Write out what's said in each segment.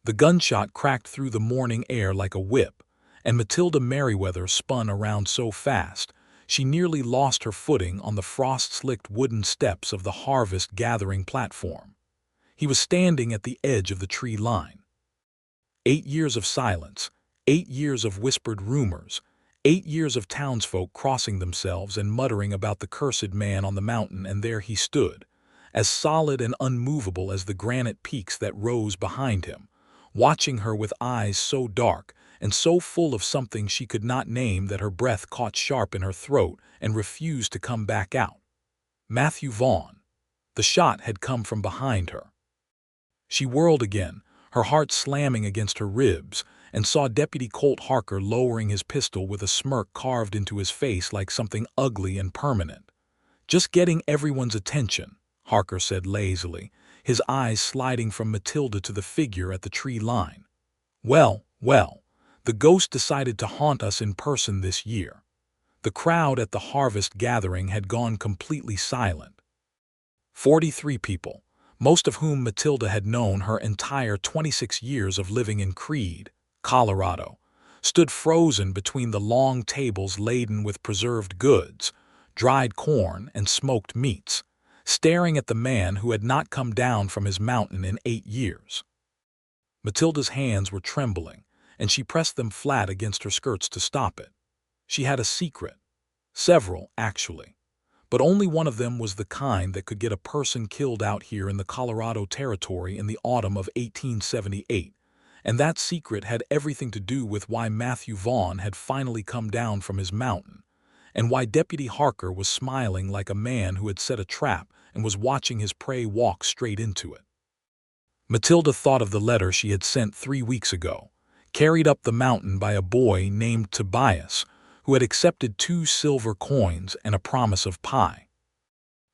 The gunshot cracked through the morning air like a whip, and Matilda Merriweather spun around so fast she nearly lost her footing on the frost-slicked wooden steps of the harvest-gathering platform. He was standing at the edge of the tree line. 8 years of silence, 8 years of whispered rumors, 8 years of townsfolk crossing themselves and muttering about the cursed man on the mountain, and there he stood, as solid and unmovable as the granite peaks that rose behind him, watching her with eyes so dark and so full of something she could not name that her breath caught sharp in her throat and refused to come back out. Matthew Vaughn. The shot had come from behind her. She whirled again, her heart slamming against her ribs, and saw Deputy Colt Harker lowering his pistol with a smirk carved into his face like something ugly and permanent. "Just getting everyone's attention," Harker said lazily, his eyes sliding from Matilda to the figure at the tree line. Well, the ghost decided to haunt us in person this year." The crowd at the harvest gathering had gone completely silent. 43 people, most of whom Matilda had known her entire 26 years of living in Creede, Colorado, stood frozen between the long tables laden with preserved goods, dried corn, and smoked meats, staring at the man who had not come down from his mountain in 8 years. Matilda's hands were trembling, and she pressed them flat against her skirts to stop it. She had a secret. Several, actually. But only one of them was the kind that could get a person killed out here in the Colorado Territory in the autumn of 1878, and that secret had everything to do with why Matthew Vaughn had finally come down from his mountain, and why Deputy Harker was smiling like a man who had set a trap and was watching his prey walk straight into it. Matilda thought of the letter she had sent 3 weeks ago, carried up the mountain by a boy named Tobias, who had accepted 2 silver coins and a promise of pie.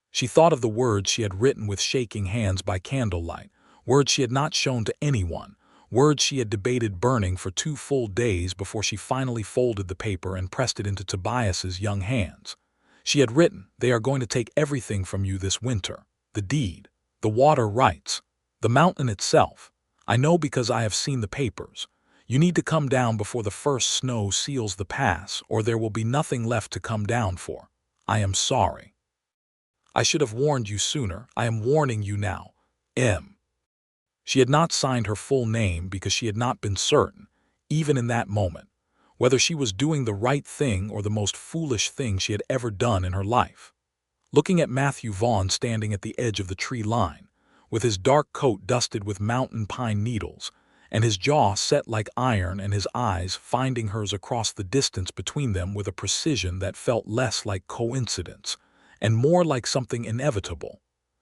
She thought of the words she had written with shaking hands by candlelight, words she had not shown to anyone, words she had debated burning for 2 full days before she finally folded the paper and pressed it into Tobias's young hands. She had written, "They are going to take everything from you this winter, the deed, the water rights, the mountain itself. I know because I have seen the papers. You need to come down before the first snow seals the pass, or there will be nothing left to come down for. I am sorry. I should have warned you sooner. I am warning you now. M." She had not signed her full name because she had not been certain, even in that moment, whether she was doing the right thing or the most foolish thing she had ever done in her life. Looking at Matthew Vaughn standing at the edge of the tree line, with his dark coat dusted with mountain pine needles, and his jaw set like iron and his eyes finding hers across the distance between them with a precision that felt less like coincidence and more like something inevitable,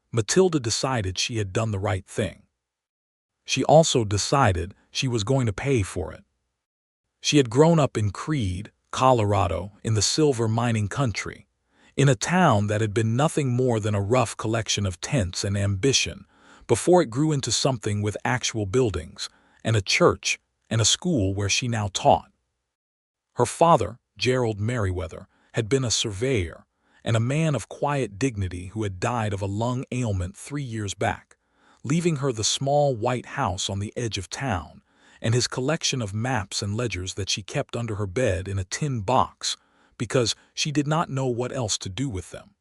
Matilda decided she had done the right thing. She also decided she was going to pay for it. She had grown up in Creede, Colorado, in the silver mining country, in a town that had been nothing more than a rough collection of tents and ambition before it grew into something with actual buildings, and a church, and a school where she now taught. Her father, Gerald Merriweather, had been a surveyor, and a man of quiet dignity who had died of a lung ailment 3 years back, leaving her the small white house on the edge of town, and his collection of maps and ledgers that she kept under her bed in a tin box, because she did not know what else to do with them.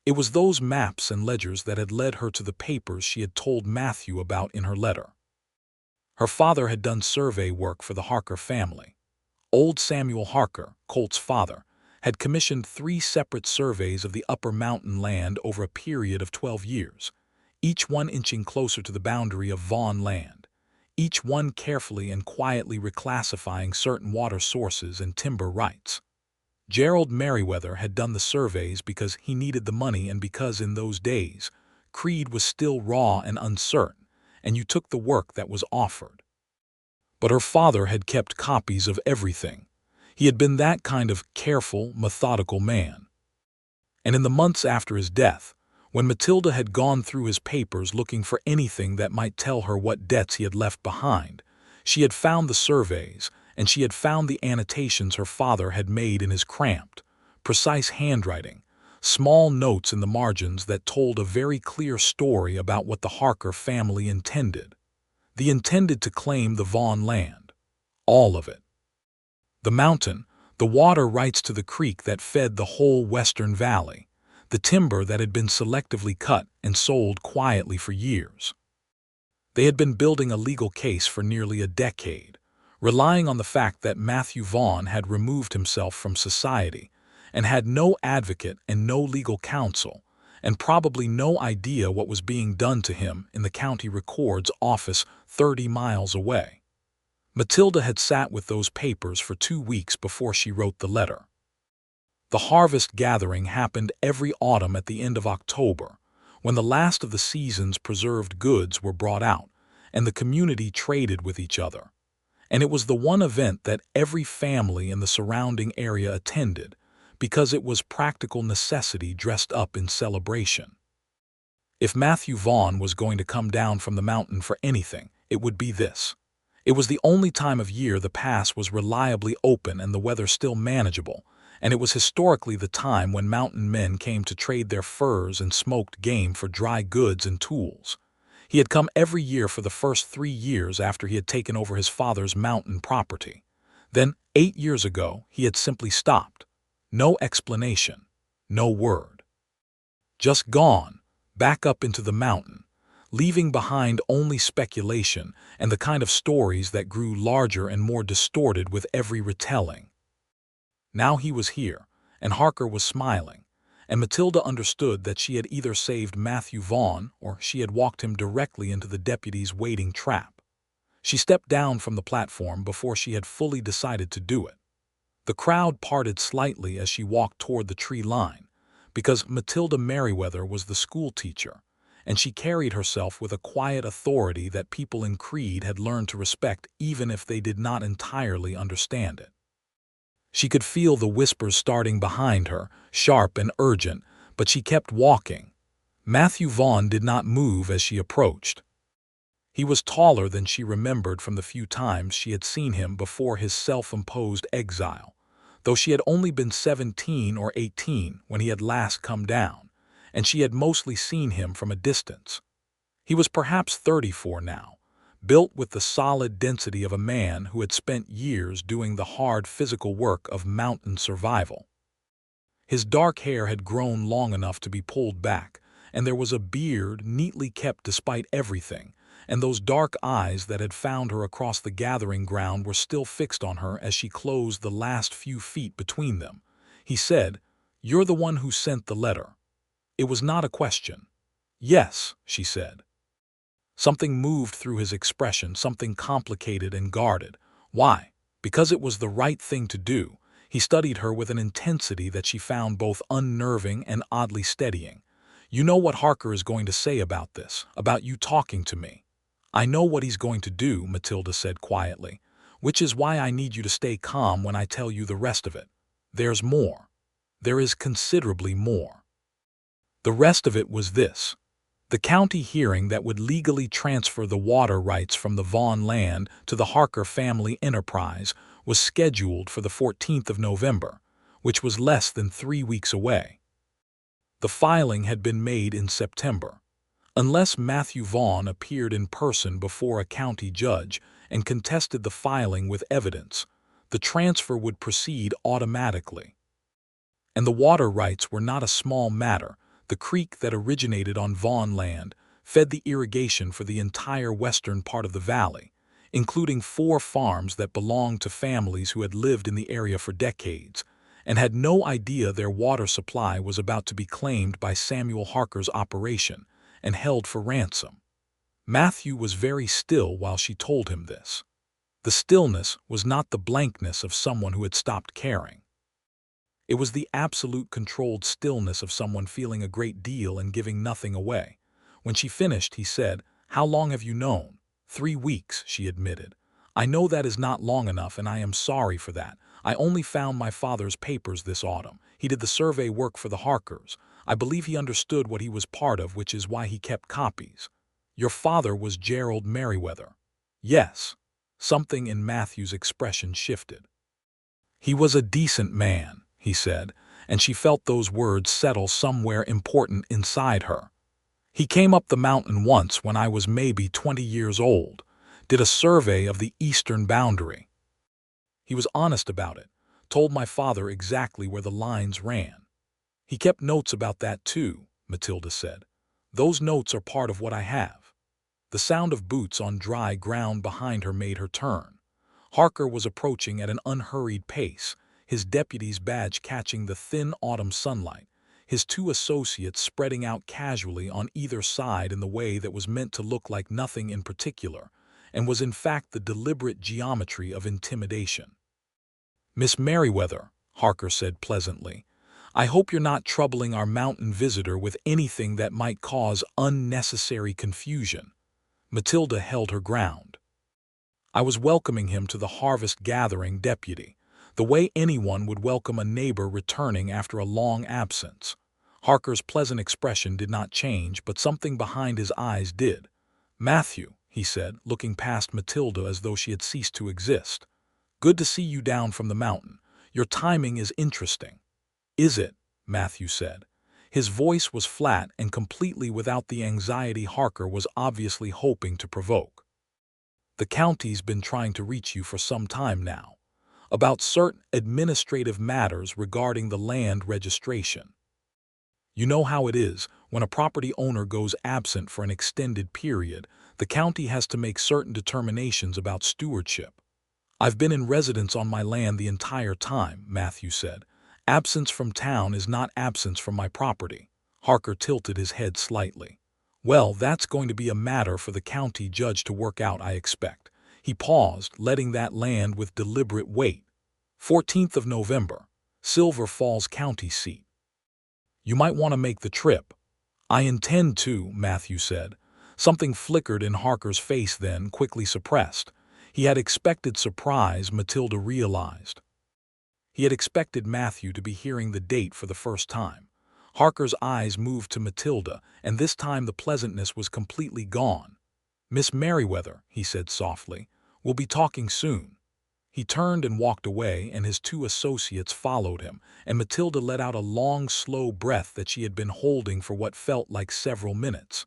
It was those maps and ledgers that had led her to the papers she had told Matthew about in her letter. Her father had done survey work for the Harker family. Old Samuel Harker, Colt's father, had commissioned 3 separate surveys of the upper mountain land over a period of 12 years, each one inching closer to the boundary of Vaughn land, each one carefully and quietly reclassifying certain water sources and timber rights. Gerald Merriweather had done the surveys because he needed the money and because in those days, Creede was still raw and uncertain, and you took the work that was offered. But her father had kept copies of everything. He had been that kind of careful, methodical man. And in the months after his death, when Matilda had gone through his papers looking for anything that might tell her what debts he had left behind, she had found the surveys, and she had found the annotations her father had made in his cramped, precise handwriting, small notes in the margins that told a very clear story about what the Harker family intended. They intended to claim the Vaughn land. All of it. The mountain, the water rights to the creek that fed the whole western valley, the timber that had been selectively cut and sold quietly for years. They had been building a legal case for nearly a decade, relying on the fact that Matthew Vaughn had removed himself from society and had no advocate and no legal counsel, and probably no idea what was being done to him in the county record's office 30 miles away. Matilda had sat with those papers for 2 weeks before she wrote the letter. The harvest gathering happened every autumn at the end of October, when the last of the season's preserved goods were brought out, and the community traded with each other. And it was the one event that every family in the surrounding area attended, because it was practical necessity dressed up in celebration. If Matthew Vaughn was going to come down from the mountain for anything, it would be this. It was the only time of year the pass was reliably open and the weather still manageable, and it was historically the time when mountain men came to trade their furs and smoked game for dry goods and tools. He had come every year for the first 3 years after he had taken over his father's mountain property. Then, 8 years ago, he had simply stopped. No explanation, no word. Just gone, back up into the mountain, leaving behind only speculation and the kind of stories that grew larger and more distorted with every retelling. Now he was here, and Harker was smiling, and Matilda understood that she had either saved Matthew Vaughn or she had walked him directly into the deputy's waiting trap. She stepped down from the platform before she had fully decided to do it. The crowd parted slightly as she walked toward the tree line, because Matilda Merriweather was the schoolteacher, and she carried herself with a quiet authority that people in Creede had learned to respect even if they did not entirely understand it. She could feel the whispers starting behind her, sharp and urgent, but she kept walking. Matthew Vaughn did not move as she approached. He was taller than she remembered from the few times she had seen him before his self-imposed exile, though she had only been 17 or 18 when he had last come down, and she had mostly seen him from a distance. He was perhaps 34 now, built with the solid density of a man who had spent years doing the hard physical work of mountain survival. His dark hair had grown long enough to be pulled back, and there was a beard neatly kept despite everything, and those dark eyes that had found her across the gathering ground were still fixed on her as she closed the last few feet between them. He said, "You're the one who sent the letter." It was not a question. "Yes," she said. Something moved through his expression, something complicated and guarded. Why? Because it was the right thing to do. He studied her with an intensity that she found both unnerving and oddly steadying. "You know what Harker is going to say about this, about you talking to me." "I know what he's going to do," Matilda said quietly, "which is why I need you to stay calm when I tell you the rest of it. There's more. There is considerably more." The rest of it was this. The county hearing that would legally transfer the water rights from the Vaughn land to the Harker family enterprise was scheduled for the 14th of November, which was less than 3 weeks away. The filing had been made in September. Unless Matthew Vaughn appeared in person before a county judge and contested the filing with evidence, the transfer would proceed automatically. And the water rights were not a small matter. The creek that originated on Vaughn land fed the irrigation for the entire western part of the valley, including 4 farms that belonged to families who had lived in the area for decades and had no idea their water supply was about to be claimed by Samuel Harker's operation and held for ransom. Matthew was very still while she told him this. The stillness was not the blankness of someone who had stopped caring. It was the absolute controlled stillness of someone feeling a great deal and giving nothing away. When she finished, he said, "How long have you known?" 3 weeks, she admitted. "I know that is not long enough, and I am sorry for that. I only found my father's papers this autumn. He did the survey work for the Harkers. I believe he understood what he was part of, which is why he kept copies." "Your father was Gerald Merriweather." "Yes." Something in Matthew's expression shifted. "He was a decent man," he said, and she felt those words settle somewhere important inside her. "He came up the mountain once when I was maybe 20 years old, did a survey of the eastern boundary. He was honest about it, told my father exactly where the lines ran. He kept notes about that too, Matilda said. Those notes are part of what I have. The sound of boots on dry ground behind her made her turn. Harker was approaching at an unhurried pace, his deputy's badge catching the thin autumn sunlight, his two associates spreading out casually on either side in the way that was meant to look like nothing in particular, and was in fact the deliberate geometry of intimidation. "Miss Merriweather," Harker said pleasantly, "I hope you're not troubling our mountain visitor with anything that might cause unnecessary confusion." Matilda held her ground. "I was welcoming him to the harvest gathering, deputy, the way anyone would welcome a neighbor returning after a long absence." Harker's pleasant expression did not change, but something behind his eyes did. "Matthew," he said, looking past Matilda as though she had ceased to exist. "Good to see you down from the mountain. Your timing is interesting." "Is it?" Matthew said. His voice was flat and completely without the anxiety Harker was obviously hoping to provoke. "The county's been trying to reach you for some time now, about certain administrative matters regarding the land registration. You know how it is, when a property owner goes absent for an extended period, the county has to make certain determinations about stewardship. I've been in residence on my land the entire time," Matthew said. "Absence from town is not absence from my property." Harker tilted his head slightly. "Well, that's going to be a matter for the county judge to work out, I expect." He paused, letting that land with deliberate weight. 14th of November, Silver Falls County seat. "You might want to make the trip." "I intend to," Matthew said. Something flickered in Harker's face then, quickly suppressed. He had expected surprise, Matilda realized. He had expected Matthew to be hearing the date for the first time. Harker's eyes moved to Matilda, and this time the pleasantness was completely gone. "Miss Merriweather," he said softly, "we'll be talking soon." He turned and walked away, and his two associates followed him, and Matilda let out a long, slow breath that she had been holding for what felt like several minutes.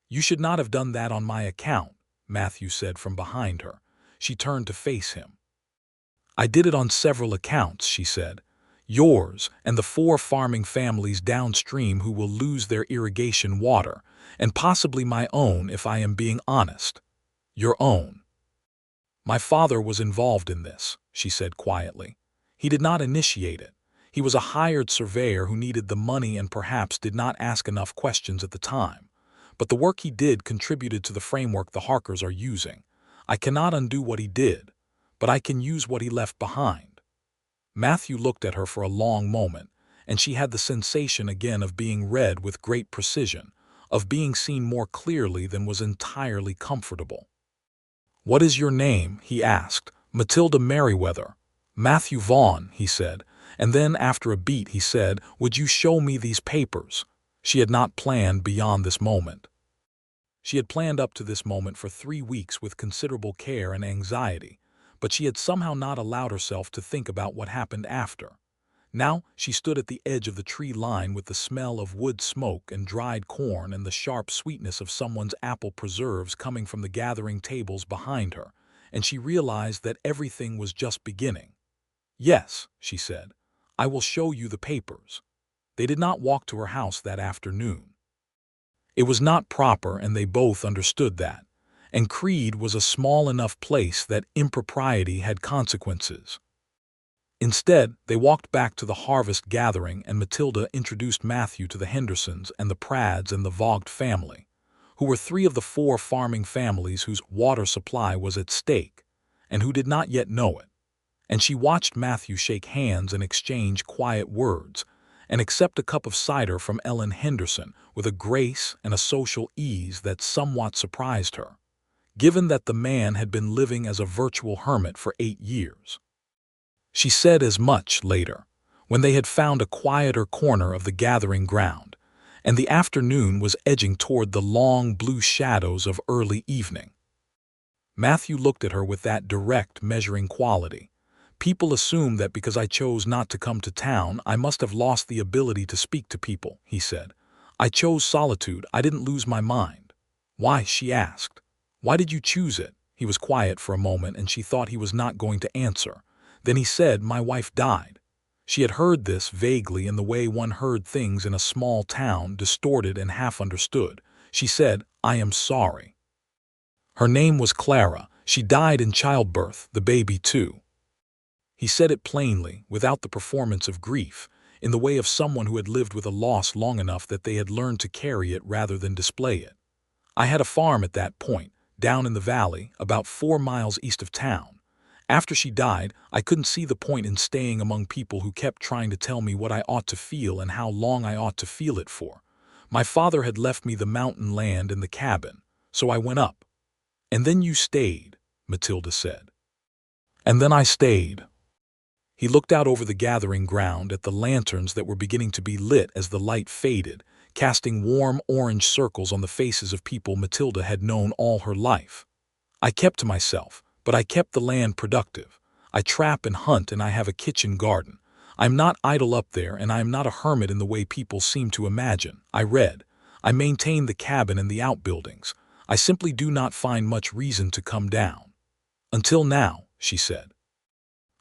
"You should not have done that on my account," Matthew said from behind her. She turned to face him. "I did it on several accounts," she said. "Yours and the 4 farming families downstream who will lose their irrigation water, and possibly my own if I am being honest." "Your own." "My father was involved in this," she said quietly. "He did not initiate it. He was a hired surveyor who needed the money and perhaps did not ask enough questions at the time. But the work he did contributed to the framework the Harkers are using. I cannot undo what he did, but I can use what he left behind." Matthew looked at her for a long moment, and she had the sensation again of being read with great precision, of being seen more clearly than was entirely comfortable. "What is your name?" he asked. "Matilda Merriweather." "Matthew Vaughn," he said, and then after a beat he said, "Would you show me these papers?" She had not planned beyond this moment. She had planned up to this moment for 3 weeks with considerable care and anxiety, but she had somehow not allowed herself to think about what happened after. Now she stood at the edge of the tree line with the smell of wood smoke and dried corn and the sharp sweetness of someone's apple preserves coming from the gathering tables behind her, and she realized that everything was just beginning. "Yes," she said, "I will show you the papers." They did not walk to her house that afternoon. It was not proper, and they both understood that. And Creede was a small enough place that impropriety had consequences. Instead, they walked back to the harvest gathering, and Matilda introduced Matthew to the Hendersons and the Pradds and the Vogt family, who were 3 of the 4 farming families whose water supply was at stake, and who did not yet know it. And she watched Matthew shake hands and exchange quiet words, and accept a cup of cider from Ellen Henderson with a grace and a social ease that somewhat surprised her, given that the man had been living as a virtual hermit for 8 years. She said as much later, when they had found a quieter corner of the gathering ground, and the afternoon was edging toward the long blue shadows of early evening. Matthew looked at her with that direct, measuring quality. "People assume that because I chose not to come to town, I must have lost the ability to speak to people," he said. "I chose solitude. I didn't lose my mind." "Why?" she asked. "Why did you choose it?" He was quiet for a moment, and she thought he was not going to answer. Then he said, "My wife died." She had heard this vaguely, in the way one heard things in a small town, distorted and half understood. She said, "I am sorry." Her name was Clara. She died in childbirth, the baby too. He said it plainly, without the performance of grief, in the way of someone who had lived with a loss long enough that they had learned to carry it rather than display it. I had a farm at that point, down in the valley, about 4 miles east of town. After she died, I couldn't see the point in staying among people who kept trying to tell me what I ought to feel and how long I ought to feel it for. My father had left me the mountain land and the cabin, so I went up. "And then you stayed," Matilda said. "And then I stayed." He looked out over the gathering ground at the lanterns that were beginning to be lit as the light faded, casting warm orange circles on the faces of people Matilda had known all her life. "I kept to myself, but I kept the land productive. I trap and hunt, and I have a kitchen garden. I'm not idle up there, and I am not a hermit in the way people seem to imagine. I read. I maintain the cabin and the outbuildings. I simply do not find much reason to come down." "Until now," she said.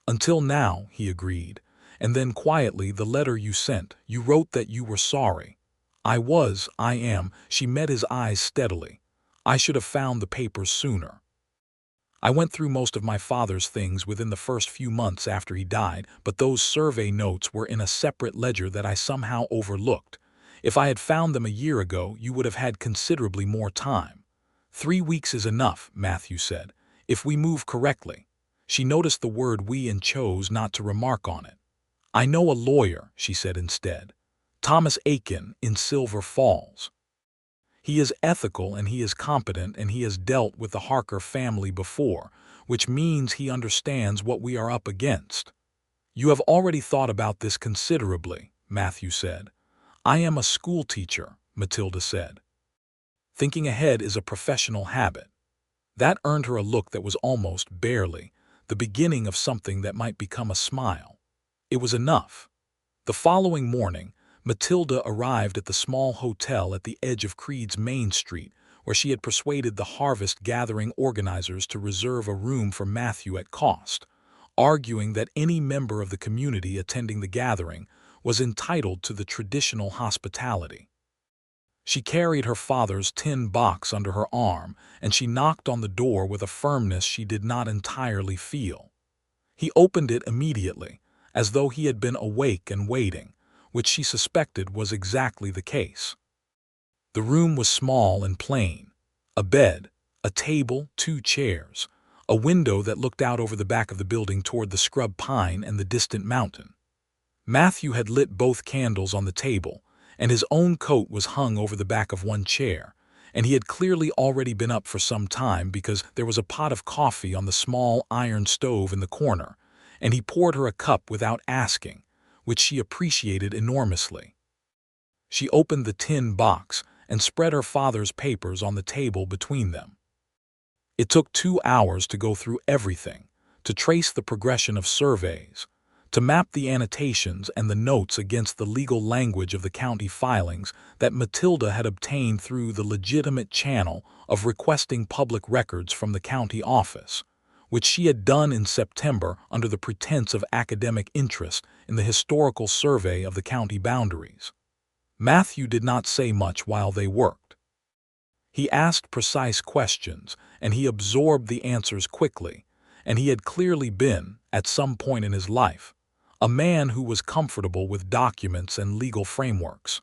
"Until now," he agreed. "And then quietly, the letter you sent, you wrote that you were sorry." I am." She met his eyes steadily. "I should have found the papers sooner. I went through most of my father's things within the first few months after he died, but those survey notes were in a separate ledger that I somehow overlooked. If I had found them a year ago, you would have had considerably more time." 3 weeks is enough," Matthew said, "if we move correctly." She noticed the word "we" and chose not to remark on it. "I know a lawyer," she said instead. "Thomas Aiken, in Silver Falls. He is ethical and he is competent, and he has dealt with the Harker family before, which means he understands what we are up against." "You have already thought about this considerably," Matthew said. "I am a schoolteacher," Matilda said. "Thinking ahead is a professional habit." That earned her a look that was almost, barely, the beginning of something that might become a smile. It was enough. The following morning, Matilda arrived at the small hotel at the edge of Creede's Main Street, where she had persuaded the harvest gathering organizers to reserve a room for Matthew at cost, arguing that any member of the community attending the gathering was entitled to the traditional hospitality. She carried her father's tin box under her arm, and she knocked on the door with a firmness she did not entirely feel. He opened it immediately, as though he had been awake and waiting, which she suspected was exactly the case. The room was small and plain. A bed, a table, 2 chairs, a window that looked out over the back of the building toward the scrub pine and the distant mountain. Matthew had lit both candles on the table, and his own coat was hung over the back of one chair, and he had clearly already been up for some time, because there was a pot of coffee on the small iron stove in the corner, and he poured her a cup without asking, which she appreciated enormously. She opened the tin box and spread her father's papers on the table between them. It took 2 hours to go through everything, to trace the progression of surveys, to map the annotations and the notes against the legal language of the county filings that Matilda had obtained through the legitimate channel of requesting public records from the county office, which she had done in September under the pretense of academic interest in the historical survey of the county boundaries. Matthew did not say much while they worked. He asked precise questions, and he absorbed the answers quickly, and he had clearly been, at some point in his life, a man who was comfortable with documents and legal frameworks.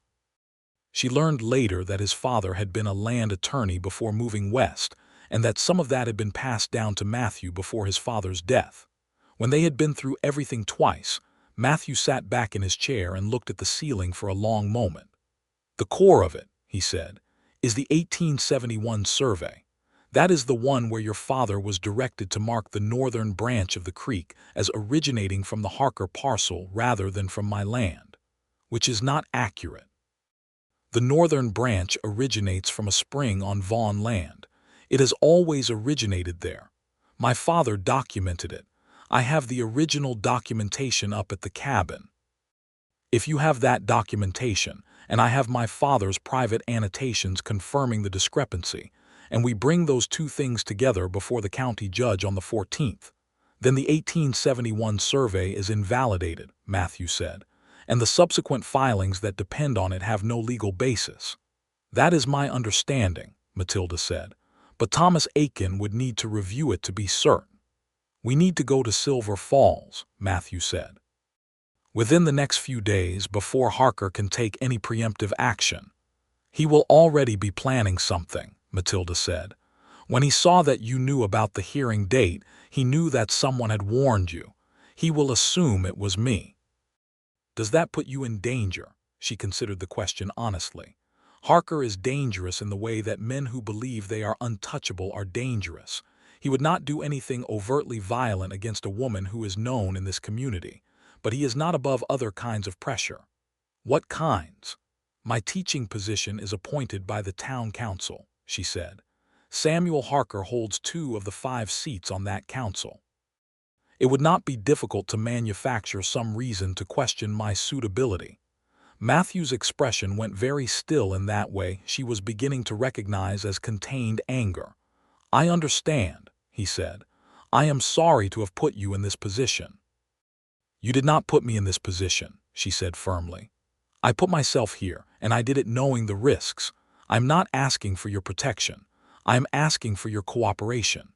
She learned later that his father had been a land attorney before moving west, and that some of that had been passed down to Matthew before his father's death. When they had been through everything twice, Matthew sat back in his chair and looked at the ceiling for a long moment. "The core of it," he said, "is the 1871 survey. That is the one where your father was directed to mark the northern branch of the creek as originating from the Harker parcel rather than from my land, which is not accurate. The northern branch originates from a spring on Vaughn land. It has always originated there. My father documented it. I have the original documentation up at the cabin. If you have that documentation, and I have my father's private annotations confirming the discrepancy, and we bring those two things together before the county judge on the 14th. Then the 1871 survey is invalidated, Matthew said, and the subsequent filings that depend on it have no legal basis. That is my understanding, Matilda said, but Thomas Aiken would need to review it to be certain. We need to go to Silver Falls, Matthew said. Within the next few days, before Harker can take any preemptive action. He will already be planning something, Matilda said. When he saw that you knew about the hearing date, he knew that someone had warned you. He will assume it was me. Does that put you in danger? She considered the question honestly. Harker is dangerous in the way that men who believe they are untouchable are dangerous. He would not do anything overtly violent against a woman who is known in this community, but he is not above other kinds of pressure. What kinds? My teaching position is appointed by the town council, she said. Samuel Harker holds 2 of the 5 seats on that council. It would not be difficult to manufacture some reason to question my suitability. Matthew's expression went very still in that way she was beginning to recognize as contained anger. I understand, he said. I am sorry to have put you in this position. You did not put me in this position, she said firmly. I put myself here, and I did it knowing the risks. I'm not asking for your protection. I'm asking for your cooperation.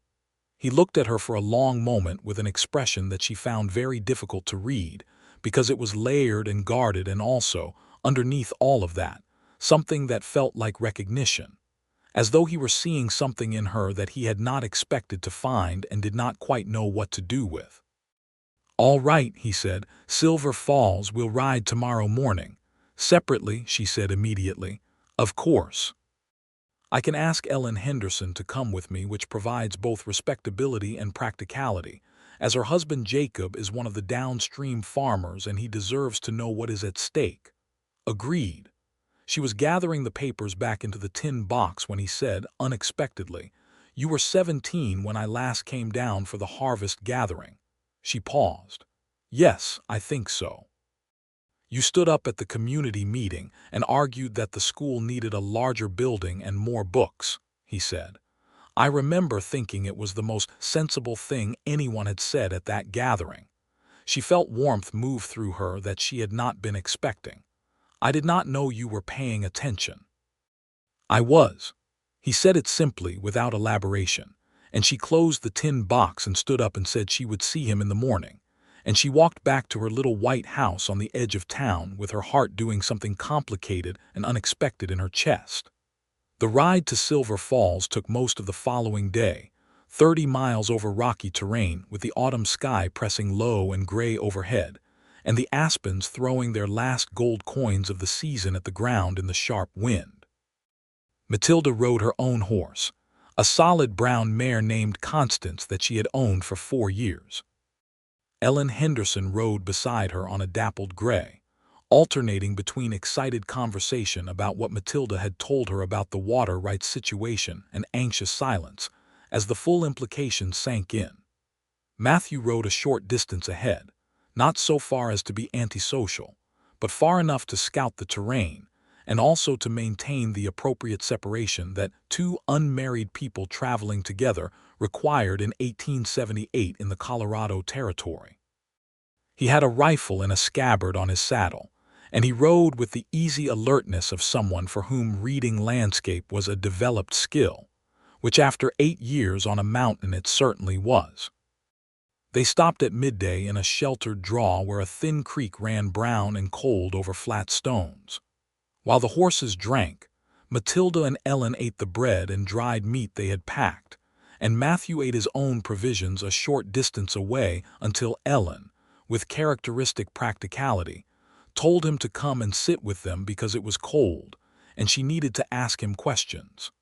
He looked at her for a long moment with an expression that she found very difficult to read, because it was layered and guarded, and also, underneath all of that, something that felt like recognition, as though he were seeing something in her that he had not expected to find and did not quite know what to do with. All right, he said, Silver Falls will ride tomorrow morning. Separately, she said immediately. Of course. I can ask Ellen Henderson to come with me, which provides both respectability and practicality, as her husband Jacob is one of the downstream farmers and he deserves to know what is at stake. Agreed. She was gathering the papers back into the tin box when he said, unexpectedly, You were 17 when I last came down for the harvest gathering. She paused. Yes, I think so. You stood up at the community meeting and argued that the school needed a larger building and more books, he said. I remember thinking it was the most sensible thing anyone had said at that gathering. She felt warmth move through her that she had not been expecting. I did not know you were paying attention. I was. He said it simply, without elaboration, and she closed the tin box and stood up and said she would see him in the morning. And she walked back to her little white house on the edge of town with her heart doing something complicated and unexpected in her chest. The ride to Silver Falls took most of the following day, 30 miles over rocky terrain with the autumn sky pressing low and gray overhead, and the aspens throwing their last gold coins of the season at the ground in the sharp wind. Matilda rode her own horse, a solid brown mare named Constance that she had owned for 4 years. Ellen Henderson rode beside her on a dappled gray, alternating between excited conversation about what Matilda had told her about the water rights situation and anxious silence as the full implications sank in. Matthew rode a short distance ahead, not so far as to be antisocial, but far enough to scout the terrain and also to maintain the appropriate separation that 2 unmarried people traveling together required in 1878 in the Colorado Territory. He had a rifle in a scabbard on his saddle, and he rode with the easy alertness of someone for whom reading landscape was a developed skill, which after 8 years on a mountain it certainly was. They stopped at midday in a sheltered draw where a thin creek ran brown and cold over flat stones. While the horses drank, Matilda and Ellen ate the bread and dried meat they had packed, and Matthew ate his own provisions a short distance away until Ellen, with characteristic practicality, told him to come and sit with them because it was cold, and she needed to ask him questions.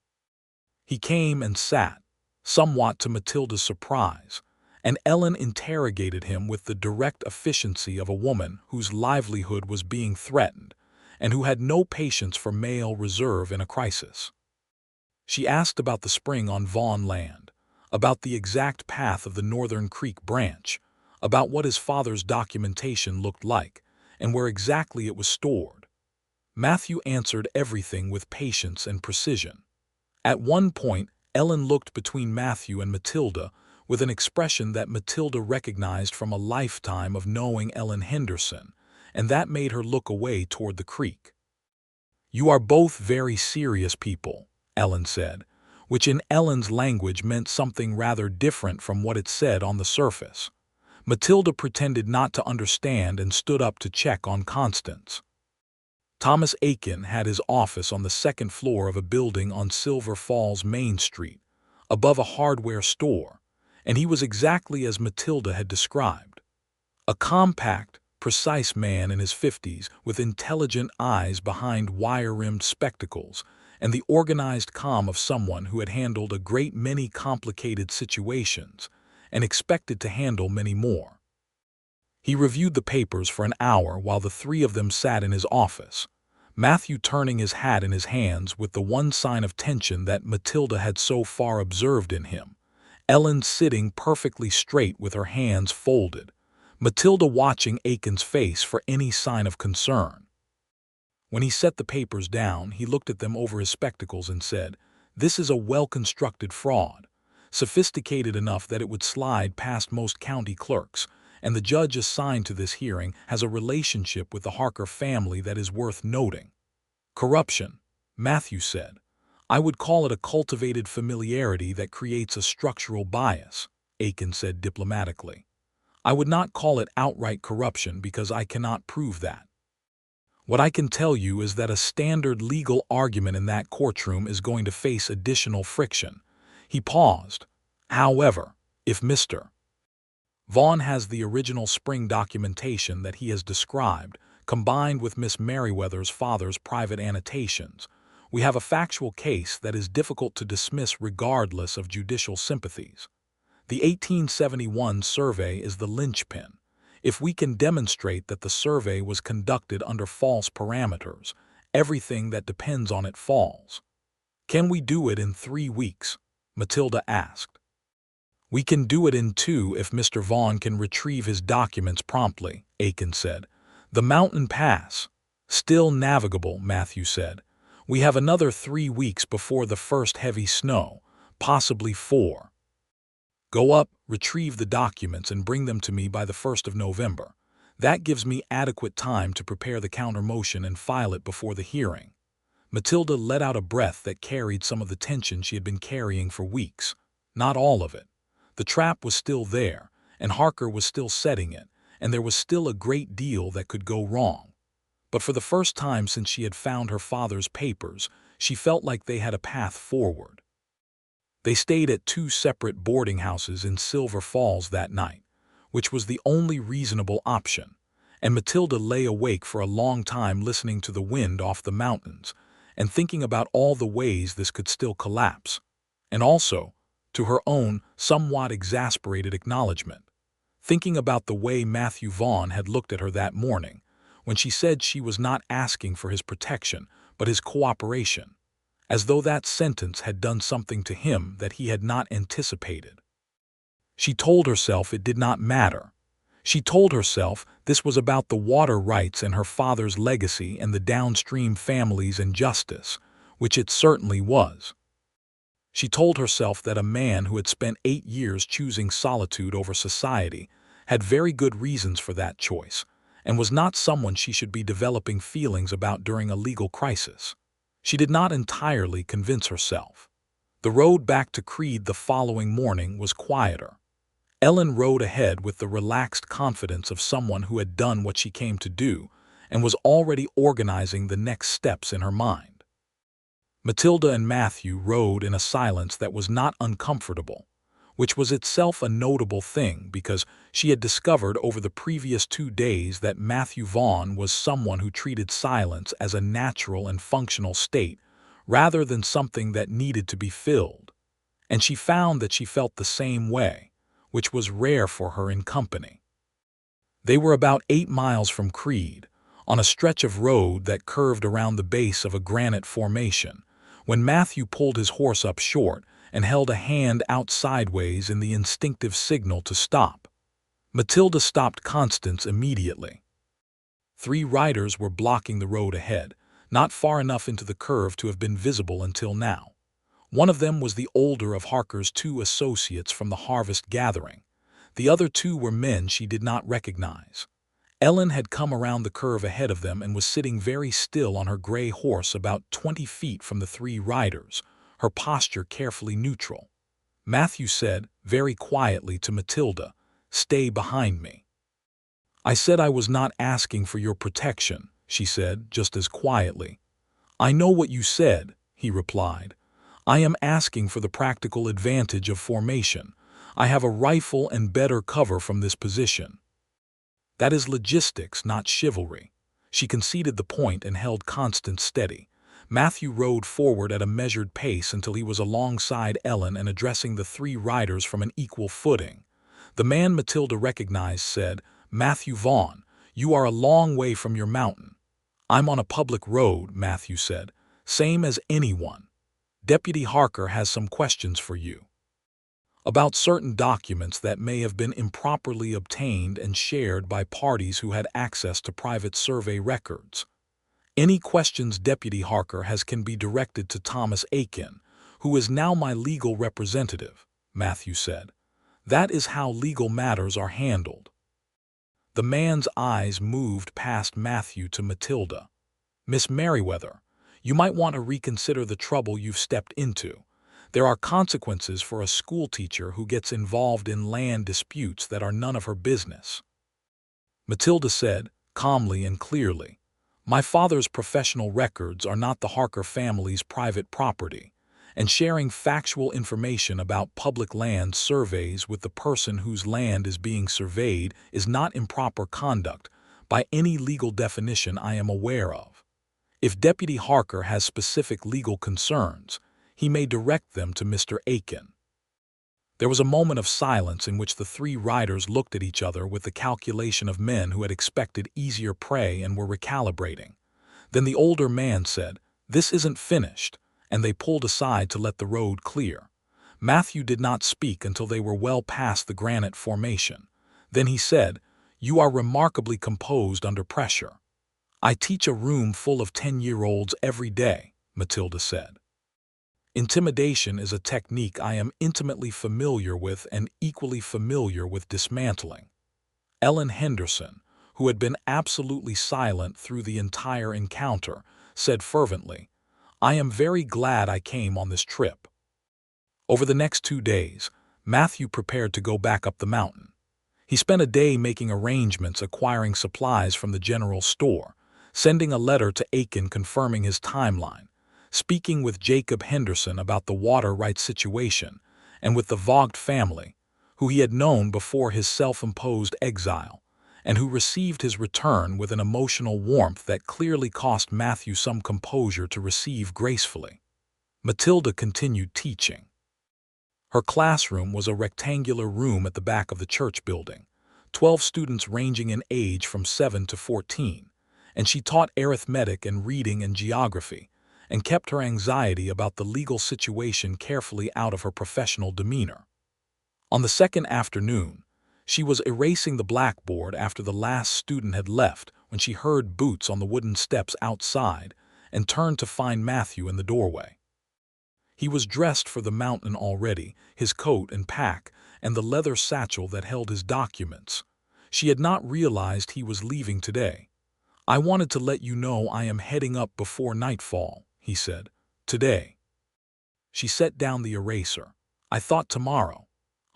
He came and sat, somewhat to Matilda's surprise, and Ellen interrogated him with the direct efficiency of a woman whose livelihood was being threatened, and who had no patience for male reserve in a crisis. She asked about the spring on Vaughn land, about the exact path of the Northern Creek branch, about what his father's documentation looked like, and where exactly it was stored. Matthew answered everything with patience and precision. At one point, Ellen looked between Matthew and Matilda with an expression that Matilda recognized from a lifetime of knowing Ellen Henderson, and that made her look away toward the creek. "You are both very serious people," Ellen said, which in Ellen's language meant something rather different from what it said on the surface. Matilda pretended not to understand and stood up to check on Constance. Thomas Aiken had his office on the second floor of a building on Silver Falls Main Street, above a hardware store, and he was exactly as Matilda had described. A compact, precise man in his 50s with intelligent eyes behind wire-rimmed spectacles and the organized calm of someone who had handled a great many complicated situations and expected to handle many more. He reviewed the papers for an hour while the three of them sat in his office, Matthew turning his hat in his hands with the one sign of tension that Matilda had so far observed in him, Ellen sitting perfectly straight with her hands folded, Matilda watching Aiken's face for any sign of concern. When he set the papers down, he looked at them over his spectacles and said, "This is a well-constructed fraud, sophisticated enough that it would slide past most county clerks, and the judge assigned to this hearing has a relationship with the Harker family that is worth noting." "Corruption," Matthew said. "I would call it a cultivated familiarity that creates a structural bias," Aiken said diplomatically. "I would not call it outright corruption because I cannot prove that. What I can tell you is that a standard legal argument in that courtroom is going to face additional friction." He paused. "However, if Mr. Vaughn has the original spring documentation that he has described, combined with Miss Merriweather's father's private annotations, we have a factual case that is difficult to dismiss regardless of judicial sympathies. The 1871 survey is the linchpin. If we can demonstrate that the survey was conducted under false parameters, everything that depends on it falls." "Can we do it in 3 weeks?" Matilda asked. "We can do it in 2 if Mr. Vaughn can retrieve his documents promptly," Aiken said. "The mountain pass, still navigable," Matthew said. "We have another 3 weeks before the first heavy snow, possibly 4. Go up, retrieve the documents, and bring them to me by the 1st of November. That gives me adequate time to prepare the counter-motion and file it before the hearing." Matilda let out a breath that carried some of the tension she had been carrying for weeks. Not all of it. The trap was still there, and Harker was still setting it, and there was still a great deal that could go wrong. But for the first time since she had found her father's papers, she felt like they had a path forward. They stayed at 2 separate boarding houses in Silver Falls that night, which was the only reasonable option, and Matilda lay awake for a long time listening to the wind off the mountains and thinking about all the ways this could still collapse, and also, to her own somewhat exasperated acknowledgement, thinking about the way Matthew Vaughn had looked at her that morning when she said she was not asking for his protection but his cooperation, as though that sentence had done something to him that he had not anticipated. She told herself it did not matter. She told herself this was about the water rights and her father's legacy and the downstream families and justice, which it certainly was. She told herself that a man who had spent 8 years choosing solitude over society had very good reasons for that choice, and was not someone she should be developing feelings about during a legal crisis. She did not entirely convince herself. The road back to Creede the following morning was quieter. Ellen rode ahead with the relaxed confidence of someone who had done what she came to do and was already organizing the next steps in her mind. Matilda and Matthew rode in a silence that was not uncomfortable, which was itself a notable thing because she had discovered over the previous 2 days that Matthew Vaughn was someone who treated silence as a natural and functional state rather than something that needed to be filled, and she found that she felt the same way, which was rare for her in company. They were about 8 miles from Creede, on a stretch of road that curved around the base of a granite formation, when Matthew pulled his horse up short and held a hand out sideways in the instinctive signal to stop. Matilda stopped Constance immediately. 3 riders were blocking the road ahead, not far enough into the curve to have been visible until now. One of them was the older of Harker's two associates from the harvest gathering. The other two were men she did not recognize. Ellen had come around the curve ahead of them and was sitting very still on her gray horse about 20 feet from the three riders, her posture carefully neutral. Matthew said, very quietly to Matilda, "Stay behind me." "I said I was not asking for your protection," she said, just as quietly. "I know what you said," he replied. "I am asking for the practical advantage of formation. I have a rifle and better cover from this position." "That is logistics, not chivalry." She conceded the point and held Constance steady. Matthew rode forward at a measured pace until he was alongside Ellen and addressing the three riders from an equal footing. The man Matilda recognized said, "Matthew Vaughn, you are a long way from your mountain." "I'm on a public road," Matthew said. "Same as anyone. Deputy Harker has some questions for you about certain documents that may have been improperly obtained and shared by parties who had access to private survey records. Any questions Deputy Harker has can be directed to Thomas Aiken, who is now my legal representative," Matthew said. "That is how legal matters are handled." The man's eyes moved past Matthew to Matilda. "Miss Merriweather, you might want to reconsider the trouble you've stepped into. There are consequences for a schoolteacher who gets involved in land disputes that are none of her business." Matilda said, calmly and clearly, "My father's professional records are not the Harker family's private property, and sharing factual information about public land surveys with the person whose land is being surveyed is not improper conduct by any legal definition I am aware of. If Deputy Harker has specific legal concerns, he may direct them to Mr. Aiken." There was a moment of silence in which the three riders looked at each other with the calculation of men who had expected easier prey and were recalibrating. Then the older man said, "This isn't finished," and they pulled aside to let the road clear. Matthew did not speak until they were well past the granite formation. Then he said, "You are remarkably composed under pressure." "I teach a room full of 10-year-olds every day," Matilda said. "Intimidation is a technique I am intimately familiar with and equally familiar with dismantling." Ellen Henderson, who had been absolutely silent through the entire encounter, said fervently, "I am very glad I came on this trip." Over the next 2 days, Matthew prepared to go back up the mountain. He spent a day making arrangements, acquiring supplies from the general store, sending a letter to Aiken confirming his timeline, speaking with Jacob Henderson about the water rights situation, and with the Vogt family, who he had known before his self-imposed exile, and who received his return with an emotional warmth that clearly cost Matthew some composure to receive gracefully. Matilda continued teaching. Her classroom was a rectangular room at the back of the church building, 12 students ranging in age from 7 to 14, and she taught arithmetic and reading and geography, and kept her anxiety about the legal situation carefully out of her professional demeanor. On the second afternoon, she was erasing the blackboard after the last student had left when she heard boots on the wooden steps outside and turned to find Matthew in the doorway. He was dressed for the mountain already, his coat and pack, and the leather satchel that held his documents. She had not realized he was leaving today. "I wanted to let you know I am heading up before nightfall," he said. "Today." She set down the eraser. "I thought tomorrow.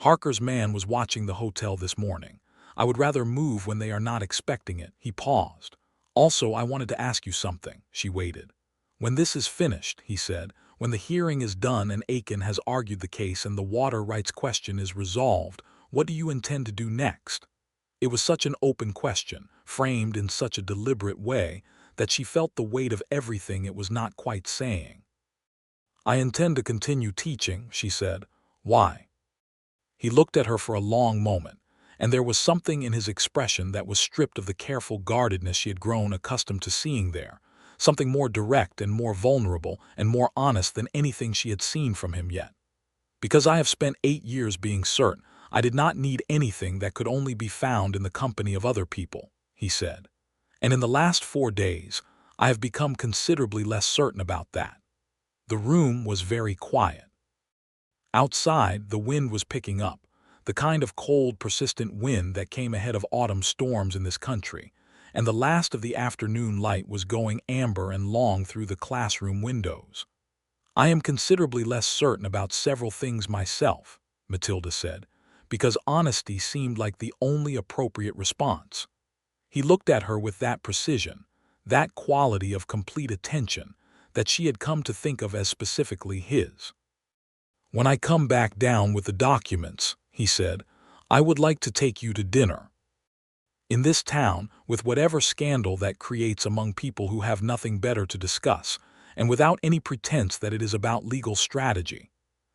Harker's man was watching the hotel this morning. I would rather move when they are not expecting it." He paused. "Also, I wanted to ask you something." She waited. "When this is finished," he said, "when the hearing is done and Aiken has argued the case and the water rights question is resolved, what do you intend to do next?" It was such an open question, framed in such a deliberate way, that she felt the weight of everything it was not quite saying. "I intend to continue teaching," she said. "Why?" He looked at her for a long moment, and there was something in his expression that was stripped of the careful guardedness she had grown accustomed to seeing there, something more direct and more vulnerable and more honest than anything she had seen from him yet. "Because I have spent 8 years being certain I did not need anything that could only be found in the company of other people," he said. "And in the last 4 days, I have become considerably less certain about that." The room was very quiet. Outside, the wind was picking up, the kind of cold, persistent wind that came ahead of autumn storms in this country, and the last of the afternoon light was going amber and long through the classroom windows. "I am considerably less certain about several things myself," Matilda said, because honesty seemed like the only appropriate response. He looked at her with that precision, that quality of complete attention that she had come to think of as specifically his. "When I come back down with the documents," he said, "I would like to take you to dinner. In this town, with whatever scandal that creates among people who have nothing better to discuss, and without any pretense that it is about legal strategy."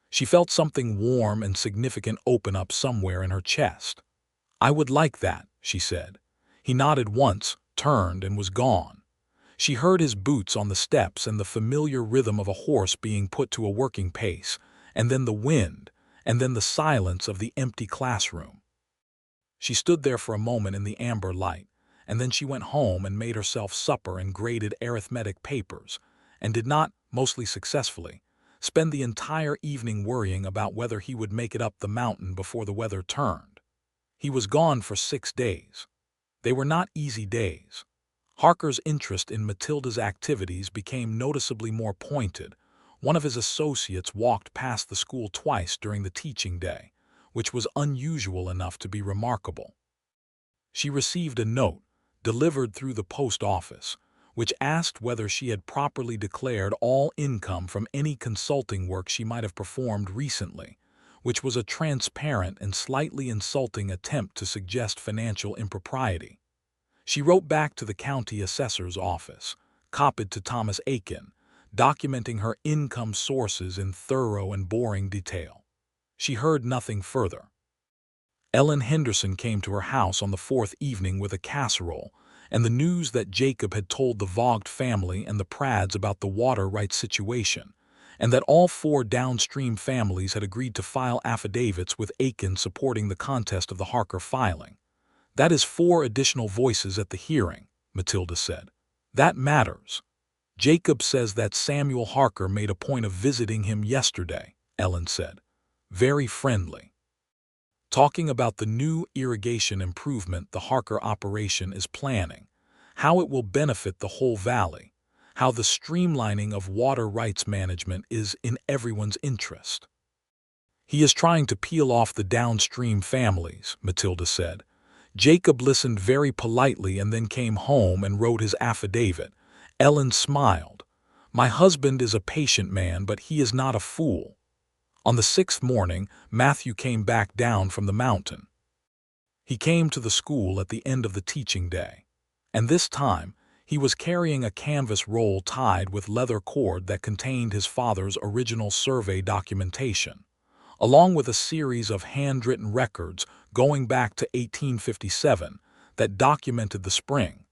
She felt something warm and significant open up somewhere in her chest. "I would like that," she said. He nodded once, turned, and was gone. She heard his boots on the steps and the familiar rhythm of a horse being put to a working pace, and then the wind, and then the silence of the empty classroom. She stood there for a moment in the amber light, and then she went home and made herself supper and graded arithmetic papers, and did not, mostly successfully, spend the entire evening worrying about whether he would make it up the mountain before the weather turned. He was gone for 6 days. They were not easy days. Harker's interest in Matilda's activities became noticeably more pointed. One of his associates walked past the school twice during the teaching day, which was unusual enough to be remarkable. She received a note, delivered through the post office, which asked whether she had properly declared all income from any consulting work she might have performed recently, which was a transparent and slightly insulting attempt to suggest financial impropriety. She wrote back to the county assessor's office, copied to Thomas Aiken, documenting her income sources in thorough and boring detail. She heard nothing further. Ellen Henderson came to her house on the 4th evening with a casserole, and the news that Jacob had told the Vogt family and the Pradds about the water rights situation, and that all 4 downstream families had agreed to file affidavits with Aiken supporting the contest of the Harker filing. "That is 4 additional voices at the hearing," Matilda said. "That matters. Jacob says that Samuel Harker made a point of visiting him yesterday," Ellen said. "Very friendly. Talking about the new irrigation improvement the Harker operation is planning, how it will benefit the whole valley, how the streamlining of water rights management is in everyone's interest. He is trying to peel off the downstream families," Matilda said. "Jacob listened very politely and then came home and wrote his affidavit." Ellen smiled. "My husband is a patient man, but he is not a fool." On the 6th morning, Matthew came back down from the mountain. He came to the school at the end of the teaching day, and this time he was carrying a canvas roll tied with leather cord that contained his father's original survey documentation, along with a series of handwritten records going back to 1857 that documented the spring,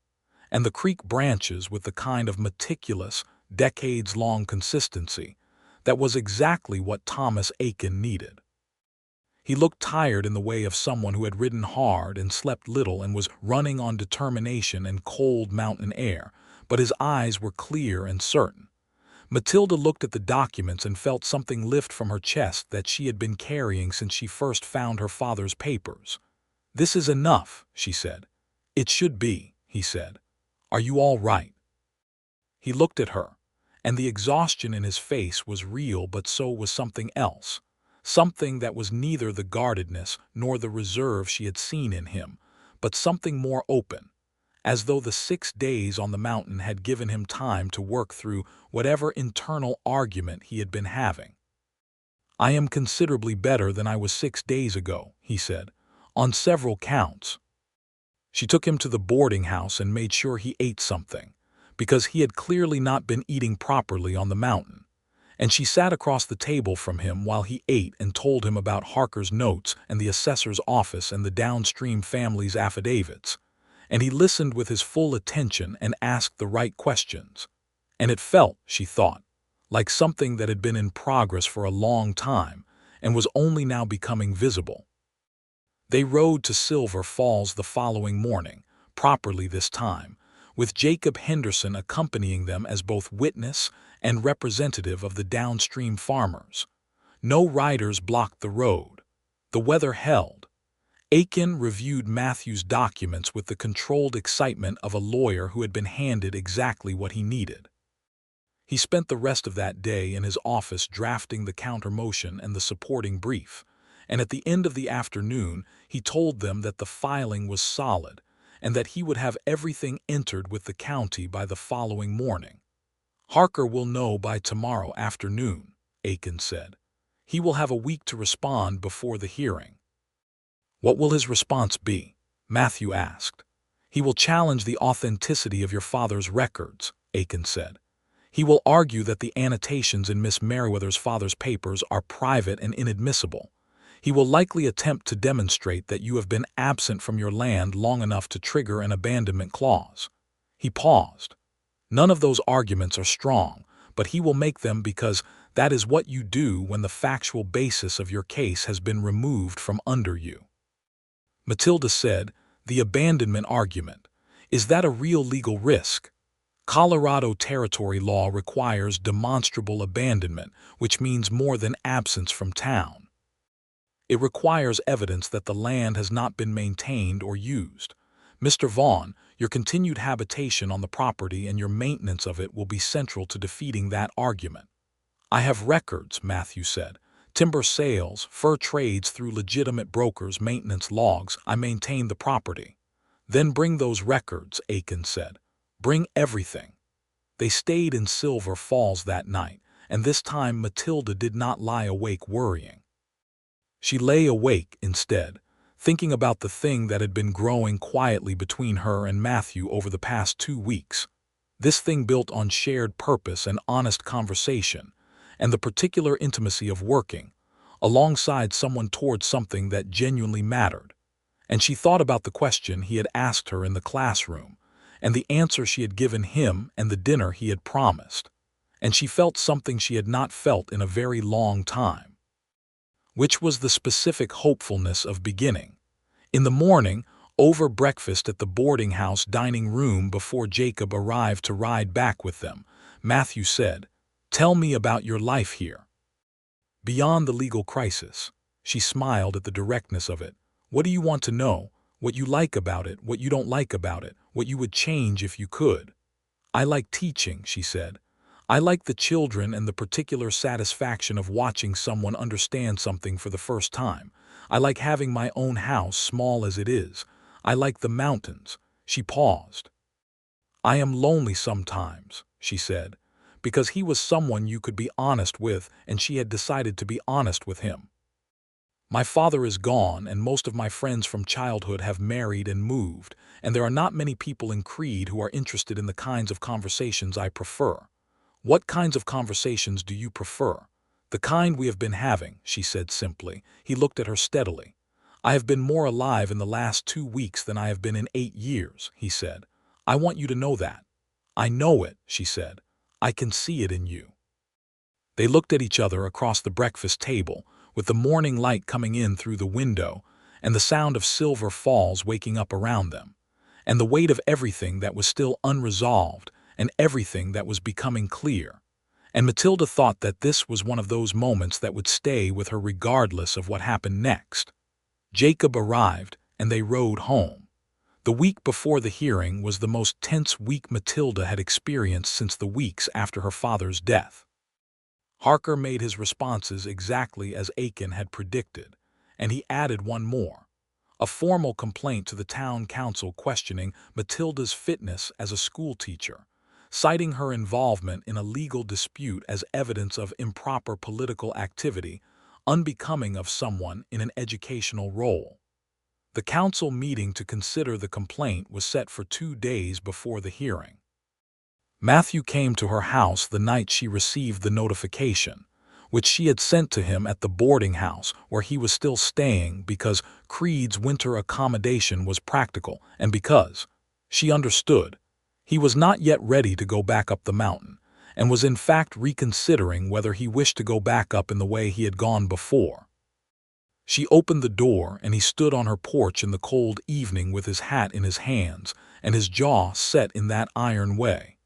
and the creek branches with the kind of meticulous, decades-long consistency that was exactly what Thomas Aiken needed. He looked tired in the way of someone who had ridden hard and slept little and was running on determination and cold mountain air, but his eyes were clear and certain. Matilda looked at the documents and felt something lift from her chest that she had been carrying since she first found her father's papers. "This is enough," she said. "It should be," he said. "Are you all right?" He looked at her, and the exhaustion in his face was real, but so was something else, something that was neither the guardedness nor the reserve she had seen in him, but something more open, as though the 6 days on the mountain had given him time to work through whatever internal argument he had been having. "I am considerably better than I was 6 days ago," he said, "on several counts." She took him to the boarding house and made sure he ate something, because he had clearly not been eating properly on the mountain, and she sat across the table from him while he ate and told him about Harker's notes and the assessor's office and the downstream family's affidavits, and he listened with his full attention and asked the right questions, and it felt, she thought, like something that had been in progress for a long time and was only now becoming visible. They rode to Silver Falls the following morning, properly this time, with Jacob Henderson accompanying them as both witness and representative of the downstream farmers. No riders blocked the road. The weather held. Aiken reviewed Matthew's documents with the controlled excitement of a lawyer who had been handed exactly what he needed. He spent the rest of that day in his office drafting the counter-motion and the supporting brief, and at the end of the afternoon he told them that the filing was solid and that he would have everything entered with the county by the following morning. "Harker will know by tomorrow afternoon," Aiken said. "He will have a week to respond before the hearing." "What will his response be?" Matthew asked. "He will challenge the authenticity of your father's records," Aiken said. "He will argue that the annotations in Miss Merriweather's father's papers are private and inadmissible. He will likely attempt to demonstrate that you have been absent from your land long enough to trigger an abandonment clause." He paused. "None of those arguments are strong, but he will make them because that is what you do when the factual basis of your case has been removed from under you." Matilda said, "The abandonment argument. Is that a real legal risk?" "Colorado territory law requires demonstrable abandonment, which means more than absence from town. It requires evidence that the land has not been maintained or used. Mr. Vaughn, your continued habitation on the property and your maintenance of it will be central to defeating that argument." "I have records," Matthew said. "Timber sales, fur trades through legitimate brokers, maintenance logs. I maintain the property." "Then bring those records," Aiken said. "Bring everything." They stayed in Silver Falls that night, and this time Matilda did not lie awake worrying. She lay awake, instead, thinking about the thing that had been growing quietly between her and Matthew over the past 2 weeks. This thing built on shared purpose and honest conversation, and the particular intimacy of working alongside someone towards something that genuinely mattered. And she thought about the question he had asked her in the classroom, and the answer she had given him and the dinner he had promised. And she felt something she had not felt in a very long time, which was the specific hopefulness of beginning. In the morning, over breakfast at the boarding house dining room before Jacob arrived to ride back with them, Matthew said, "Tell me about your life here." "Beyond the legal crisis." She smiled at the directness of it. "What do you want to know? What you like about it, what you don't like about it, what you would change if you could?" "I like teaching," she said. "I like the children and the particular satisfaction of watching someone understand something for the first time. I like having my own house, small as it is. I like the mountains." She paused. "I am lonely sometimes," she said, because he was someone you could be honest with, and she had decided to be honest with him. "My father is gone, and most of my friends from childhood have married and moved, and there are not many people in Creede who are interested in the kinds of conversations I prefer." "What kinds of conversations do you prefer?" "The kind we have been having," she said simply. He looked at her steadily. "I have been more alive in the last 2 weeks than I have been in 8 years, he said. "I want you to know that." "I know it," she said. "I can see it in you." They looked at each other across the breakfast table, with the morning light coming in through the window, and the sound of Silver Falls waking up around them, and the weight of everything that was still unresolved, and everything that was becoming clear. And Matilda thought that this was one of those moments that would stay with her regardless of what happened next. Jacob arrived, and they rode home. The week before the hearing was the most tense week Matilda had experienced since the weeks after her father's death. Harker made his responses exactly as Aiken had predicted, and he added one more: a formal complaint to the town council questioning Matilda's fitness as a schoolteacher, citing her involvement in a legal dispute as evidence of improper political activity unbecoming of someone in an educational role. The council meeting to consider the complaint was set for 2 days before the hearing. Matthew came to her house the night she received the notification, which she had sent to him at the boarding house where he was still staying because Creede's winter accommodation was practical and because, she understood, he was not yet ready to go back up the mountain, and was in fact reconsidering whether he wished to go back up in the way he had gone before. She opened the door, and he stood on her porch in the cold evening with his hat in his hands and his jaw set in that iron way.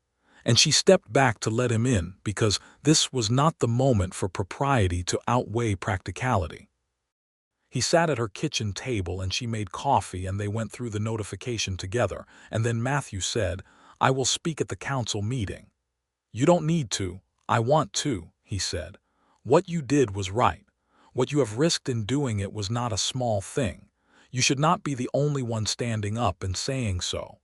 and she stepped back to let him in because this was not the moment for propriety to outweigh practicality. He sat at her kitchen table and she made coffee and they went through the notification together, and then Matthew said, "I will speak at the council meeting." "You don't need to. I want to," he said. "What you did was right. What you have risked in doing it was not a small thing. You should not be the only one standing up and saying so."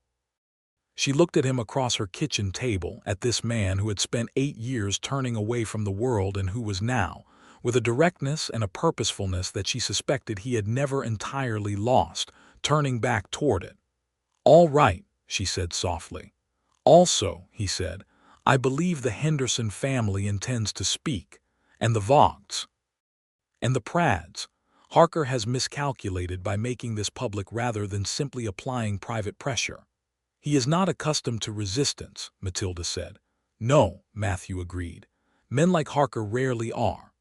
She looked at him across her kitchen table, at this man who had spent 8 years turning away from the world and who was now, with a directness and a purposefulness that she suspected he had never entirely lost, turning back toward it. "All right," she said softly. "Also," he said, "I believe the Henderson family intends to speak, and the Vaught's, and the Pradds. Harker has miscalculated by making this public rather than simply applying private pressure." "He is not accustomed to resistance," Matilda said. "No," Matthew agreed. "Men like Harker rarely are."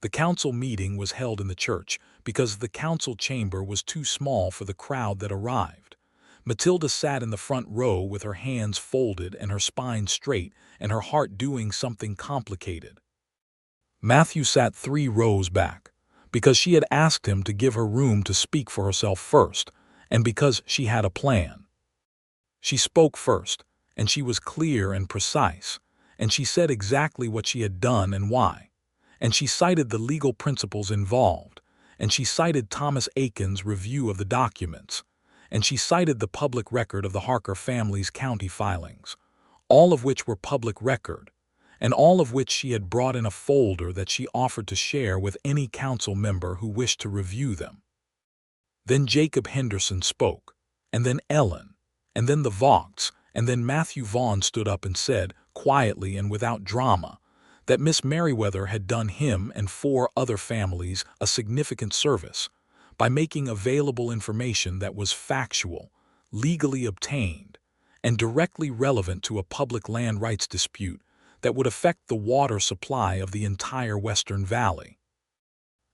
The council meeting was held in the church because the council chamber was too small for the crowd that arrived. Matilda sat in the front row with her hands folded and her spine straight and her heart doing something complicated. Matthew sat 3 rows back, because she had asked him to give her room to speak for herself first, and because she had a plan. She spoke first, and she was clear and precise, and she said exactly what she had done and why, and she cited the legal principles involved, and she cited Thomas Aiken's review of the documents, and she cited the public record of the Harker family's county filings, all of which were public record, and all of which she had brought in a folder that she offered to share with any council member who wished to review them. Then Jacob Henderson spoke, and then Ellen, and then the Vaught's, and then Matthew Vaughn stood up and said, quietly and without drama, that Miss Merriweather had done him and 4 other families a significant service by making available information that was factual, legally obtained, and directly relevant to a public land rights dispute that would affect the water supply of the entire Western Valley,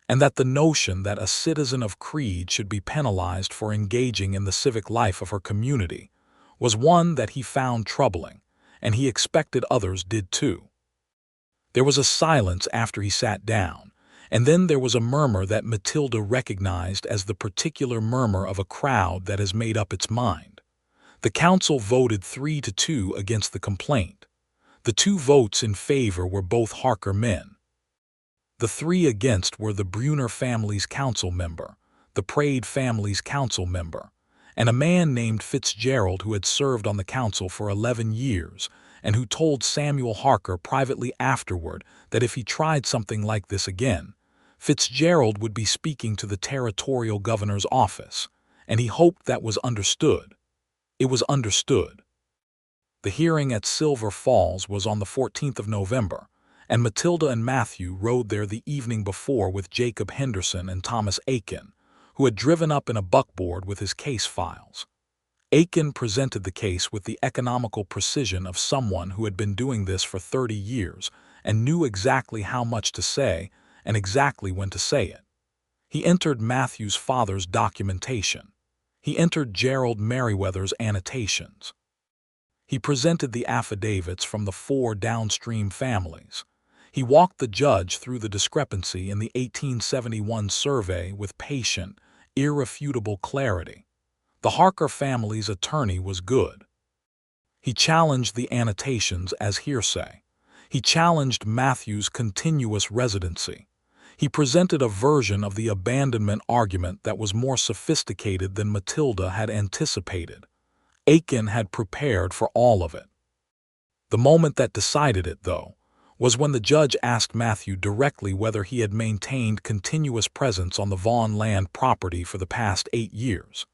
and that the notion that a citizen of Creede should be penalized for engaging in the civic life of her community was one that he found troubling, and he expected others did too. There was a silence after he sat down, and then there was a murmur that Matilda recognized as the particular murmur of a crowd that has made up its mind. The council voted 3-2 against the complaint. The 2 votes in favor were both Harker men. The 3 against were the Brunner family's council member, the Prade family's council member, and a man named Fitzgerald who had served on the council for 11 years and who told Samuel Harker privately afterward that if he tried something like this again, Fitzgerald would be speaking to the territorial governor's office, and he hoped that was understood. It was understood. The hearing at Silver Falls was on the 14th of November, and Matilda and Matthew rode there the evening before with Jacob Henderson and Thomas Aiken, who had driven up in a buckboard with his case files. Aiken presented the case with the economical precision of someone who had been doing this for 30 years and knew exactly how much to say and exactly when to say it. He entered Matthew's father's documentation. He entered Gerald Merriweather's annotations. He presented the affidavits from the 4 downstream families. He walked the judge through the discrepancy in the 1871 survey with patient, irrefutable clarity. The Harker family's attorney was good. He challenged the annotations as hearsay. He challenged Matthew's continuous residency. He presented a version of the abandonment argument that was more sophisticated than Matilda had anticipated. Aiken had prepared for all of it. The moment that decided it, though, was when the judge asked Matthew directly whether he had maintained continuous presence on the Vaughn land property for the past 8 years.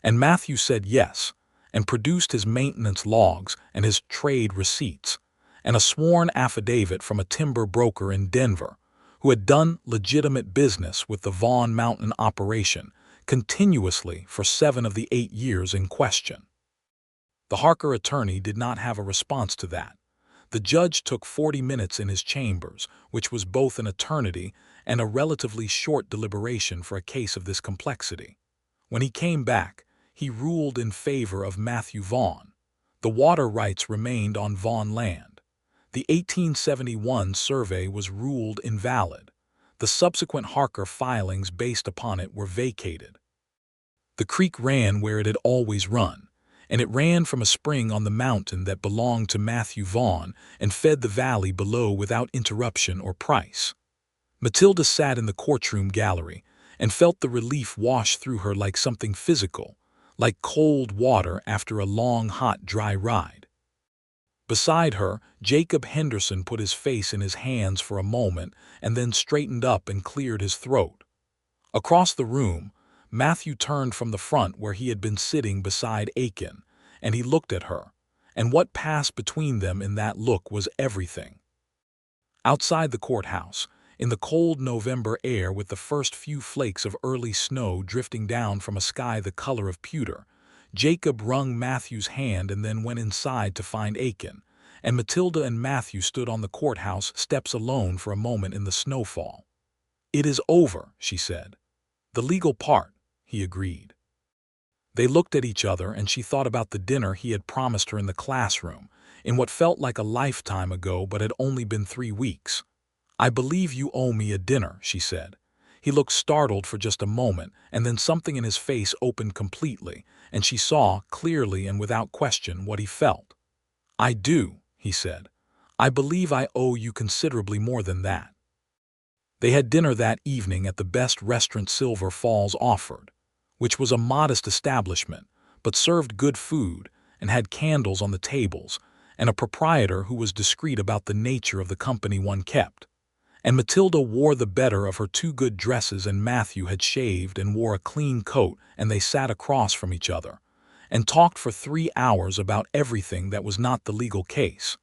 And Matthew said yes, and produced his maintenance logs and his trade receipts, and a sworn affidavit from a timber broker in Denver, who had done legitimate business with the Vaughn Mountain operation continuously for 7 of the 8 years in question. The Harker attorney did not have a response to that. The judge took 40 minutes in his chambers, which was both an eternity and a relatively short deliberation for a case of this complexity. When he came back, he ruled in favor of Matthew Vaughn. The water rights remained on Vaughn land. The 1871 survey was ruled invalid. The subsequent Harker filings based upon it were vacated. The creek ran where it had always run, and it ran from a spring on the mountain that belonged to Matthew Vaughn and fed the valley below without interruption or price. Matilda sat in the courtroom gallery and felt the relief wash through her like something physical, like cold water after a long, hot, dry ride. Beside her, Jacob Henderson put his face in his hands for a moment and then straightened up and cleared his throat. Across the room, Matthew turned from the front where he had been sitting beside Aiken, and he looked at her, and what passed between them in that look was everything. Outside the courthouse, in the cold November air with the first few flakes of early snow drifting down from a sky the color of pewter, Jacob wrung Matthew's hand and then went inside to find Aiken, and Matilda and Matthew stood on the courthouse steps alone for a moment in the snowfall. "It is over," she said. "The legal part," he agreed. They looked at each other, and she thought about the dinner he had promised her in the classroom, in what felt like a lifetime ago but had only been 3 weeks. "I believe you owe me a dinner," she said. He looked startled for just a moment, and then something in his face opened completely, and she saw, clearly and without question, what he felt. "I do," he said. "I believe I owe you considerably more than that." They had dinner that evening at the best restaurant Silver Falls offered, which was a modest establishment, but served good food and had candles on the tables, and a proprietor who was discreet about the nature of the company one kept. And Matilda wore the better of her 2 good dresses, and Matthew had shaved and wore a clean coat, and they sat across from each other and talked for 3 hours about everything that was not the legal case,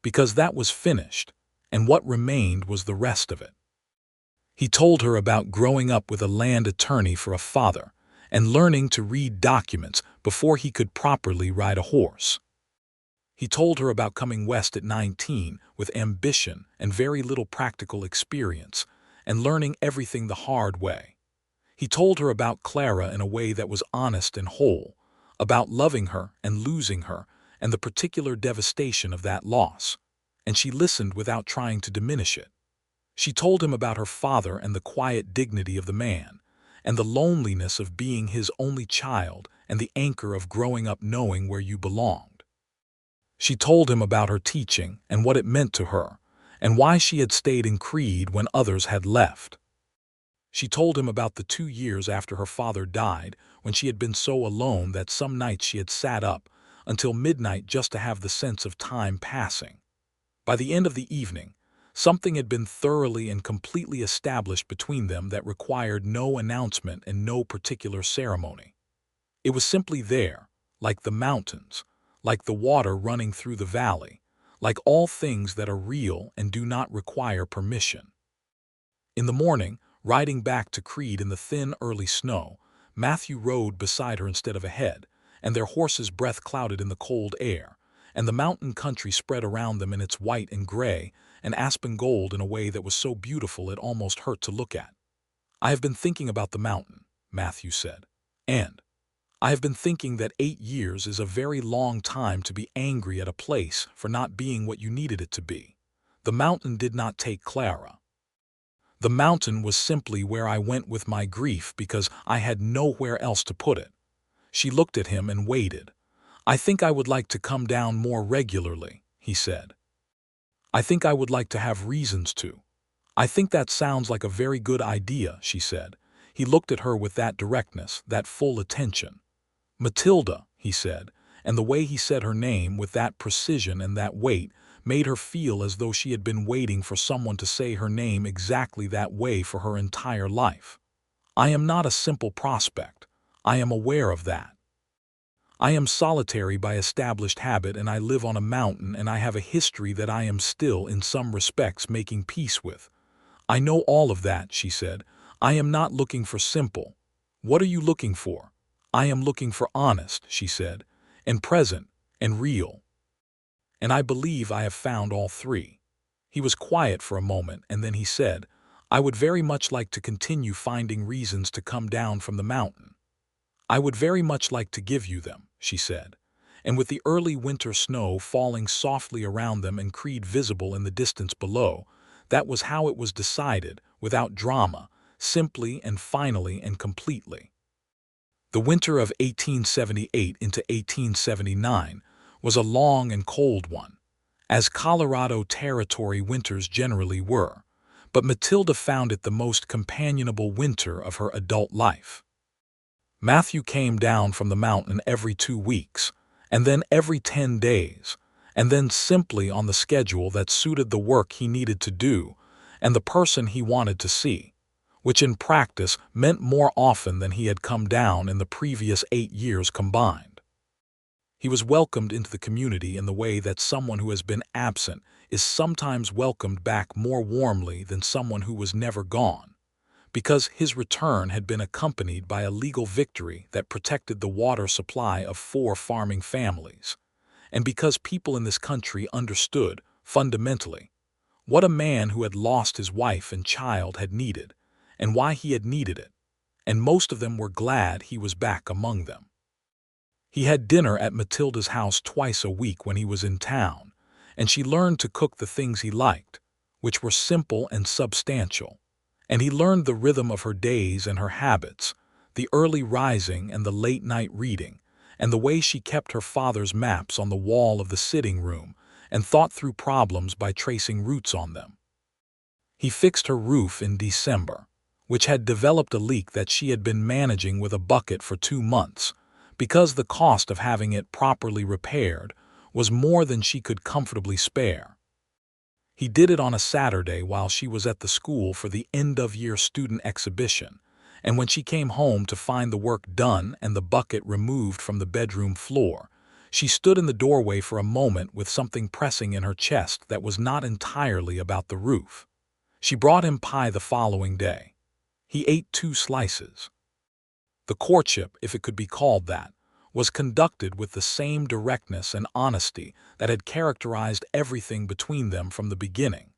because that was finished, and what remained was the rest of it. He told her about growing up with a land attorney for a father and learning to read documents before he could properly ride a horse. He told her about coming west at 19 with ambition and very little practical experience and learning everything the hard way. He told her about Clara in a way that was honest and whole, about loving her and losing her and the particular devastation of that loss, and she listened without trying to diminish it. She told him about her father and the quiet dignity of the man, and the loneliness of being his only child and the anchor of growing up knowing where you belonged. She told him about her teaching and what it meant to her, and why she had stayed in Creede when others had left. She told him about the 2 years after her father died, when she had been so alone that some nights she had sat up until midnight just to have the sense of time passing. By the end of the evening, something had been thoroughly and completely established between them that required no announcement and no particular ceremony. It was simply there, like the mountains, like the water running through the valley, like all things that are real and do not require permission. In the morning, riding back to Creede in the thin early snow, Matthew rode beside her instead of ahead, and their horses' breath clouded in the cold air, and the mountain country spread around them in its white and gray and aspen gold in a way that was so beautiful it almost hurt to look at. "I have been thinking about the mountain," Matthew said, "and I have been thinking that 8 years is a very long time to be angry at a place for not being what you needed it to be. The mountain did not take Clara. The mountain was simply where I went with my grief because I had nowhere else to put it." She looked at him and waited. "I think I would like to come down more regularly," he said. "I think I would like to have reasons to." "I think that sounds like a very good idea," she said. He looked at her with that directness, that full attention. "Matilda," he said, and the way he said her name with that precision and that weight made her feel as though she had been waiting for someone to say her name exactly that way for her entire life. "I am not a simple prospect. I am aware of that. I am solitary by established habit, and I live on a mountain, and I have a history that I am still, in some respects, making peace with." "I know all of that," she said. "I am not looking for simple." "What are you looking for?" "I am looking for honest," she said, "and present, and real. And I believe I have found all 3. He was quiet for a moment, and then he said, "I would very much like to continue finding reasons to come down from the mountain." "I would very much like to give you them," she said. and with the early winter snow falling softly around them and Creede visible in the distance below, that was how it was decided, without drama, simply and finally and completely. The winter of 1878 into 1879 was a long and cold one, as Colorado Territory winters generally were, but Matilda found it the most companionable winter of her adult life. Matthew came down from the mountain every 2 weeks, and then every 10 days, and then simply on the schedule that suited the work he needed to do and the person he wanted to see, which in practice meant more often than he had come down in the previous 8 years combined. He was welcomed into the community in the way that someone who has been absent is sometimes welcomed back more warmly than someone who was never gone, because his return had been accompanied by a legal victory that protected the water supply of 4 farming families, and because people in this country understood, fundamentally, what a man who had lost his wife and child had needed, and why he had needed it, and most of them were glad he was back among them. He had dinner at Matilda's house twice a week when he was in town, and she learned to cook the things he liked, which were simple and substantial, and he learned the rhythm of her days and her habits, the early rising and the late night reading, and the way she kept her father's maps on the wall of the sitting room and thought through problems by tracing routes on them. He fixed her roof in December, which had developed a leak that she had been managing with a bucket for 2 months, because the cost of having it properly repaired was more than she could comfortably spare. He did it on a Saturday while she was at the school for the end-of-year student exhibition, and when she came home to find the work done and the bucket removed from the bedroom floor, she stood in the doorway for a moment with something pressing in her chest that was not entirely about the roof. She brought him pie the following day. He ate 2 slices. The courtship, if it could be called that, was conducted with the same directness and honesty that had characterized everything between them from the beginning,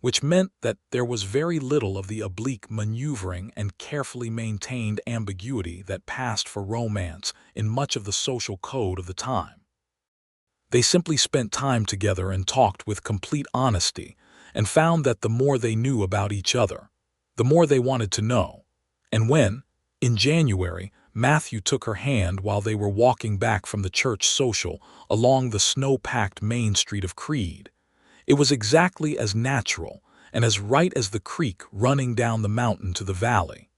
which meant that there was very little of the oblique maneuvering and carefully maintained ambiguity that passed for romance in much of the social code of the time. They simply spent time together and talked with complete honesty, and found that the more they knew about each other, the more they wanted to know. And when, in January, Matthew took her hand while they were walking back from the church social along the snow-packed main street of Creede, it was exactly as natural and as right as the creek running down the mountain to the valley.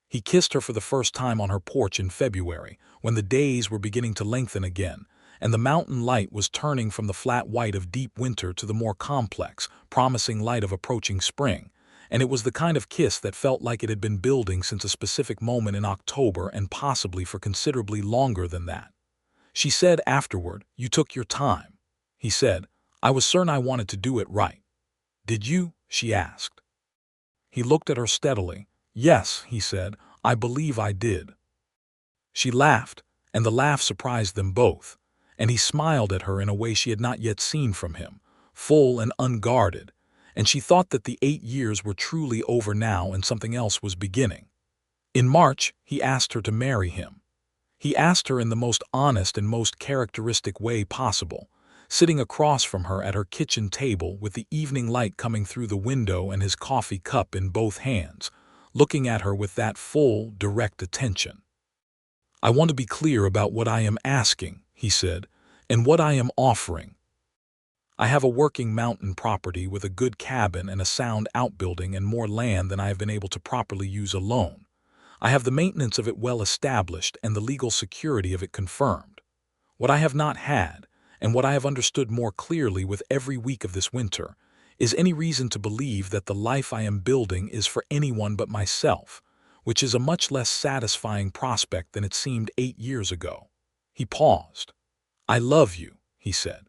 He kissed her for the first time on her porch in February, when the days were beginning to lengthen again, and the mountain light was turning from the flat white of deep winter to the more complex, promising light of approaching spring, and it was the kind of kiss that felt like it had been building since a specific moment in October and possibly for considerably longer than that. She said afterward, "You took your time." He said, "I was certain I wanted to do it right." "Did you?" she asked. He looked at her steadily. "Yes," he said, "I believe I did." She laughed, and the laugh surprised them both, and he smiled at her in a way she had not yet seen from him, full and unguarded, and she thought that the 8 years were truly over now and something else was beginning. In March, he asked her to marry him. He asked her in the most honest and most characteristic way possible, sitting across from her at her kitchen table with the evening light coming through the window and his coffee cup in both hands, looking at her with that full, direct attention. "I want to be clear about what I am asking," he said, "and what I am offering. I have a working mountain property with a good cabin and a sound outbuilding and more land than I have been able to properly use alone. I have the maintenance of it well established and the legal security of it confirmed. What I have not had, and what I have understood more clearly with every week of this winter, is any reason to believe that the life I am building is for anyone but myself, which is a much less satisfying prospect than it seemed 8 years ago." He paused. "I love you," he said.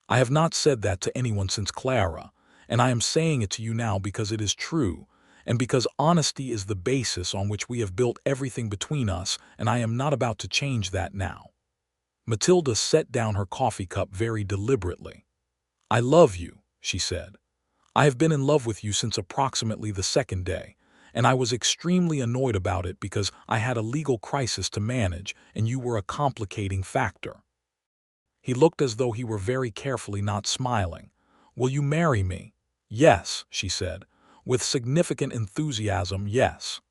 "I have not said that to anyone since Clara, and I am saying it to you now because it is true, and because honesty is the basis on which we have built everything between us, and I am not about to change that now." Matilda set down her coffee cup very deliberately. "I love you," she said. "I have been in love with you since approximately the 2nd day, and I was extremely annoyed about it because I had a legal crisis to manage and you were a complicating factor." He looked as though he were very carefully not smiling. "Will you marry me?" "Yes," she said, with significant enthusiasm, "yes."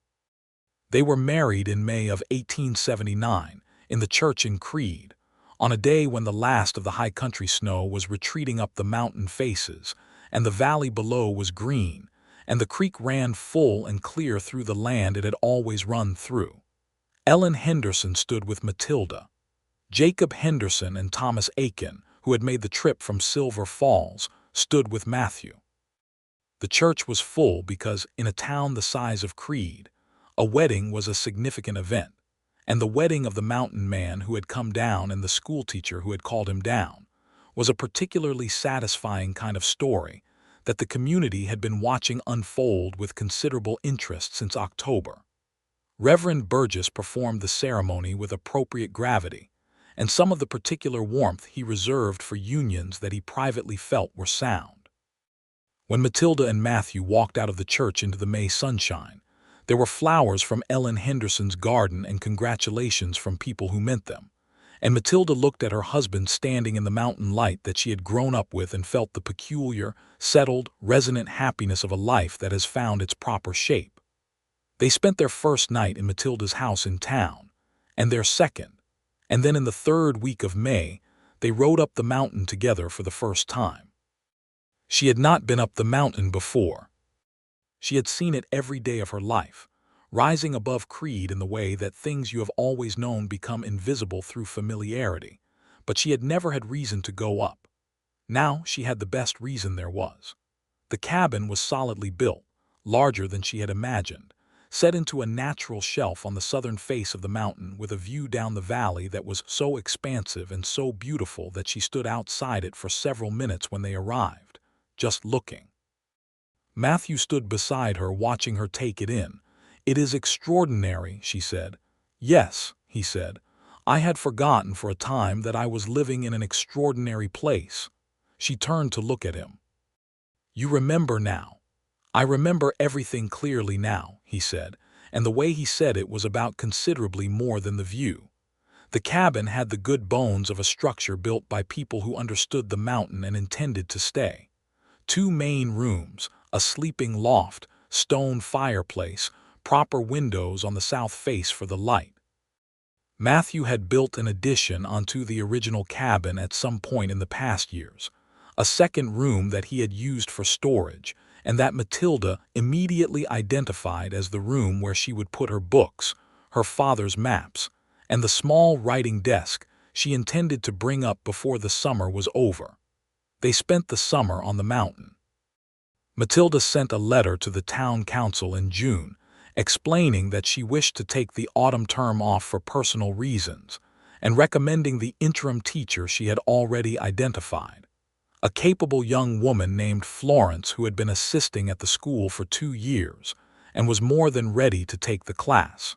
They were married in May of 1879 in the church in Creede, on a day when the last of the high country snow was retreating up the mountain faces, and the valley below was green, and the creek ran full and clear through the land it had always run through. Ellen Henderson stood with Matilda. Jacob Henderson and Thomas Aiken, who had made the trip from Silver Falls, stood with Matthew. The church was full because, in a town the size of Creede, a wedding was a significant event, and the wedding of the mountain man who had come down and the schoolteacher who had called him down was a particularly satisfying kind of story that the community had been watching unfold with considerable interest since October. Reverend Burgess performed the ceremony with appropriate gravity, and some of the particular warmth he reserved for unions that he privately felt were sound. When Matilda and Matthew walked out of the church into the May sunshine, there were flowers from Ellen Henderson's garden and congratulations from people who meant them, and Matilda looked at her husband standing in the mountain light that she had grown up with and felt the peculiar, settled, resonant happiness of a life that has found its proper shape. They spent their first night in Matilda's house in town, and their second, and then in the third week of May, they rode up the mountain together for the first time. She had not been up the mountain before. She had seen it every day of her life, rising above Creede in the way that things you have always known become invisible through familiarity, but she had never had reason to go up. Now she had the best reason there was. The cabin was solidly built, larger than she had imagined, set into a natural shelf on the southern face of the mountain with a view down the valley that was so expansive and so beautiful that she stood outside it for several minutes when they arrived, just looking. Matthew stood beside her, watching her take it in. "It is extraordinary," she said. "Yes," he said. "I had forgotten for a time that I was living in an extraordinary place." She turned to look at him. "You remember now?" "I remember everything clearly now," he said, and the way he said it was about considerably more than the view. The cabin had the good bones of a structure built by people who understood the mountain and intended to stay. 2 main rooms, a sleeping loft, stone fireplace, proper windows on the south face for the light. Matthew had built an addition onto the original cabin at some point in the past years, a second room that he had used for storage, and that Matilda immediately identified as the room where she would put her books, her father's maps, and the small writing desk she intended to bring up before the summer was over. They spent the summer on the mountain. Matilda sent a letter to the town council in June, explaining that she wished to take the autumn term off for personal reasons, and recommending the interim teacher she had already identified, a capable young woman named Florence who had been assisting at the school for 2 years and was more than ready to take the class.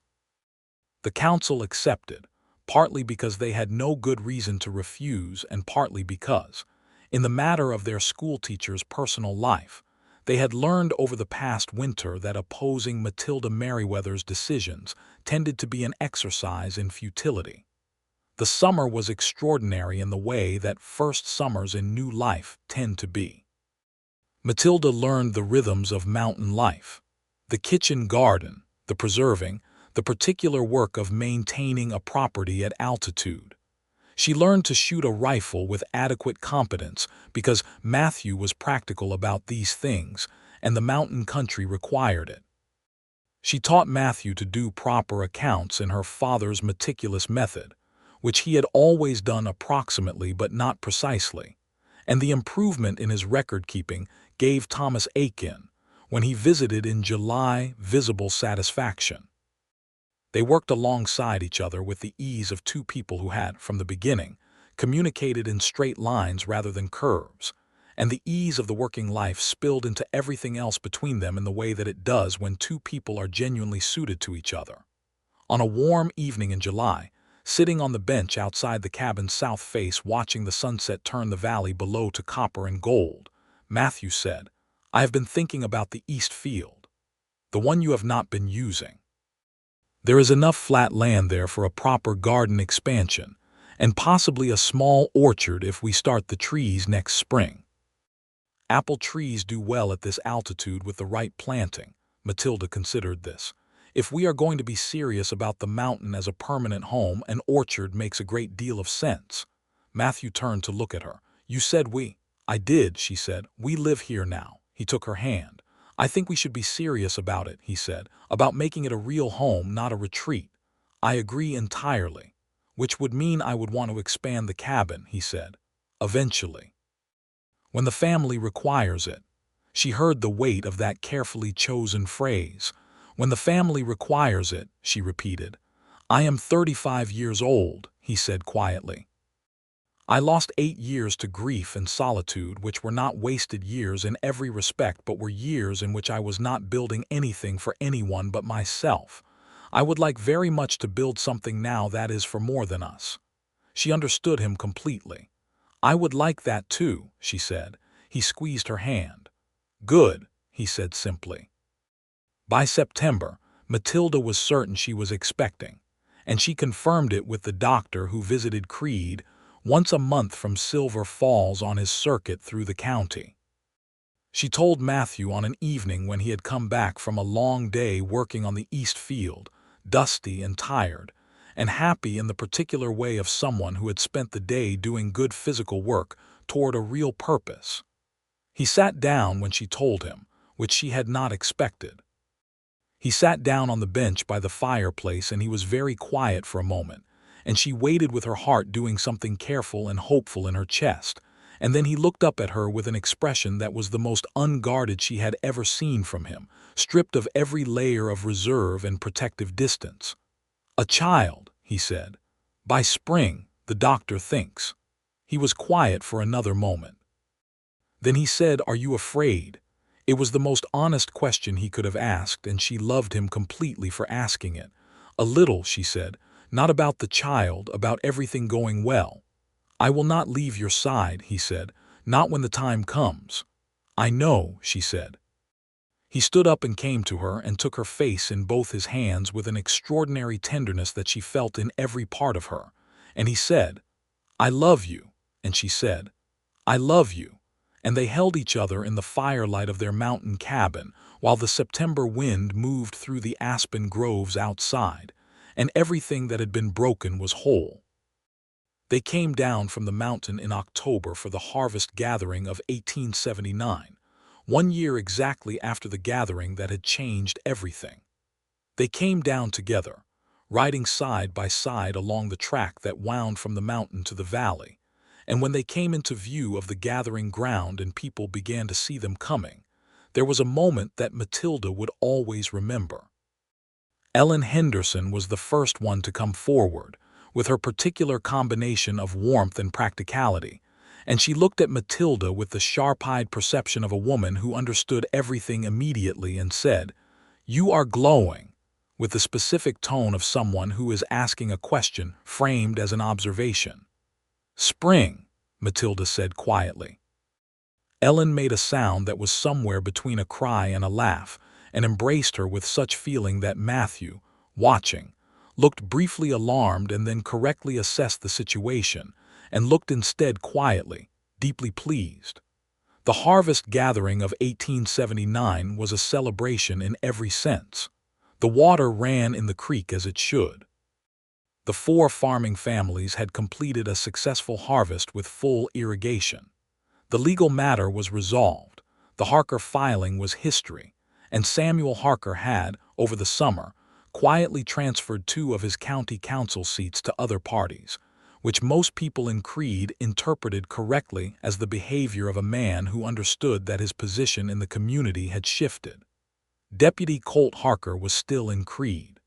The council accepted, partly because they had no good reason to refuse and partly because, in the matter of their schoolteacher's personal life, they had learned over the past winter that opposing Matilda Merriweather's decisions tended to be an exercise in futility. The summer was extraordinary in the way that first summers in new life tend to be. Matilda learned the rhythms of mountain life, the kitchen garden, the preserving, the particular work of maintaining a property at altitude. She learned to shoot a rifle with adequate competence because Matthew was practical about these things and the mountain country required it. She taught Matthew to do proper accounts in her father's meticulous method, which he had always done approximately but not precisely, and the improvement in his record-keeping gave Thomas Aiken, when he visited in July, visible satisfaction. They worked alongside each other with the ease of 2 people who had, from the beginning, communicated in straight lines rather than curves, and the ease of the working life spilled into everything else between them in the way that it does when 2 people are genuinely suited to each other. On a warm evening in July, sitting on the bench outside the cabin's south face watching the sunset turn the valley below to copper and gold, Matthew said, "I have been thinking about the East Field." the one you have not been using. There is enough flat land there for a proper garden expansion, and possibly a small orchard if we start the trees next spring. Apple trees do well at this altitude with the right planting. Matilda considered this. If we are going to be serious about the mountain as a permanent home, an orchard makes a great deal of sense. Matthew turned to look at her. You said we. I did, she said. We live here now. He took her hand. I think we should be serious about it, he said, about making it a real home, not a retreat. I agree entirely. Which would mean I would want to expand the cabin, he said. Eventually. When the family requires it. She heard the weight of that carefully chosen phrase. When the family requires it, she repeated. I am 35 years old, he said quietly. I lost 8 years to grief and solitude, which were not wasted years in every respect, but were years in which I was not building anything for anyone but myself. I would like very much to build something now that is for more than us. She understood him completely. I would like that too, she said. He squeezed her hand. Good, he said simply. By September, Matilda was certain she was expecting, and she confirmed it with the doctor who visited Creede once a month from Silver Falls on his circuit through the county. She told Matthew on an evening when he had come back from a long day working on the east field, dusty and tired, and happy in the particular way of someone who had spent the day doing good physical work toward a real purpose. He sat down when she told him, which she had not expected. He sat down on the bench by the fireplace, and he was very quiet for a moment, and she waited with her heart doing something careful and hopeful in her chest, and then he looked up at her with an expression that was the most unguarded she had ever seen from him, stripped of every layer of reserve and protective distance. A child, he said. By spring, the doctor thinks. He was quiet for another moment. Then he said, Are you afraid? It was the most honest question he could have asked, and she loved him completely for asking it. A little, she said. Not about the child, about everything going well. I will not leave your side, he said, not when the time comes. I know, she said. He stood up and came to her and took her face in both his hands with an extraordinary tenderness that she felt in every part of her. And he said, I love you. And she said, I love you. And they held each other in the firelight of their mountain cabin while the September wind moved through the aspen groves outside, and everything that had been broken was whole. They came down from the mountain in October for the harvest gathering of 1879, 1 year exactly after the gathering that had changed everything. They came down together, riding side by side along the track that wound from the mountain to the valley, and when they came into view of the gathering ground and people began to see them coming, there was a moment that Matilda would always remember. Ellen Henderson was the first one to come forward, with her particular combination of warmth and practicality, and she looked at Matilda with the sharp-eyed perception of a woman who understood everything immediately and said, You are glowing, with the specific tone of someone who is asking a question framed as an observation. Spring, Matilda said quietly. Ellen made a sound that was somewhere between a cry and a laugh, and embraced her with such feeling that Matthew, watching, looked briefly alarmed and then correctly assessed the situation, and looked instead quietly, deeply pleased. The harvest gathering of 1879 was a celebration in every sense. The water ran in the creek as it should. The 4 farming families had completed a successful harvest with full irrigation. The legal matter was resolved. The Harker filing was history, and Samuel Harker had, over the summer, quietly transferred 2 of his county council seats to other parties, which most people in Creede interpreted correctly as the behavior of a man who understood that his position in the community had shifted. Deputy Colt Harker was still in Creede.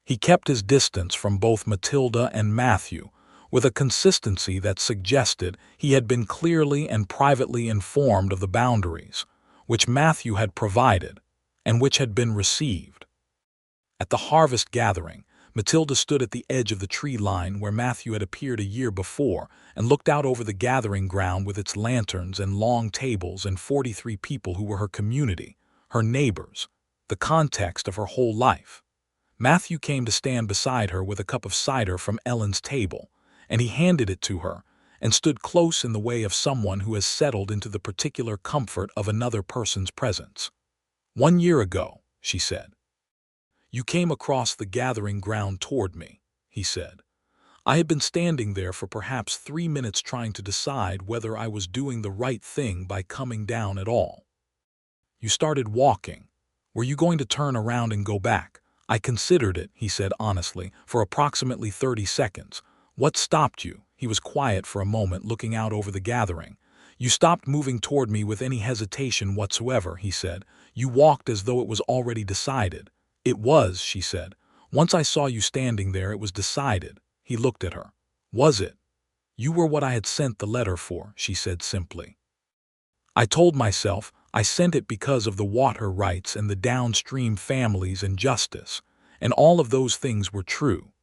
He kept his distance from both Matilda and Matthew with a consistency that suggested he had been clearly and privately informed of the boundaries, which Matthew had provided, and which had been received. At the harvest gathering, Matilda stood at the edge of the tree line where Matthew had appeared a year before and looked out over the gathering ground with its lanterns and long tables and 43 people who were her community, her neighbors, the context of her whole life. Matthew came to stand beside her with a cup of cider from Ellen's table, and he handed it to her and stood close in the way of someone who has settled into the particular comfort of another person's presence. "1 year ago," she said, "you came across the gathering ground toward me," he said. "I had been standing there for perhaps 3 minutes trying to decide whether I was doing the right thing by coming down at all. You started walking. Were you going to turn around and go back? I considered it," he said honestly, "for approximately 30 seconds. What stopped you?" He was quiet for a moment, looking out over the gathering. "You stopped moving toward me with any hesitation whatsoever," he said. "You walked as though it was already decided." "It was," she said. "Once I saw you standing there, it was decided." He looked at her. "Was it?" "You were what I had sent the letter for," she said simply. "I told myself I sent it because of the water rights and the downstream families and justice, and all of those things were true.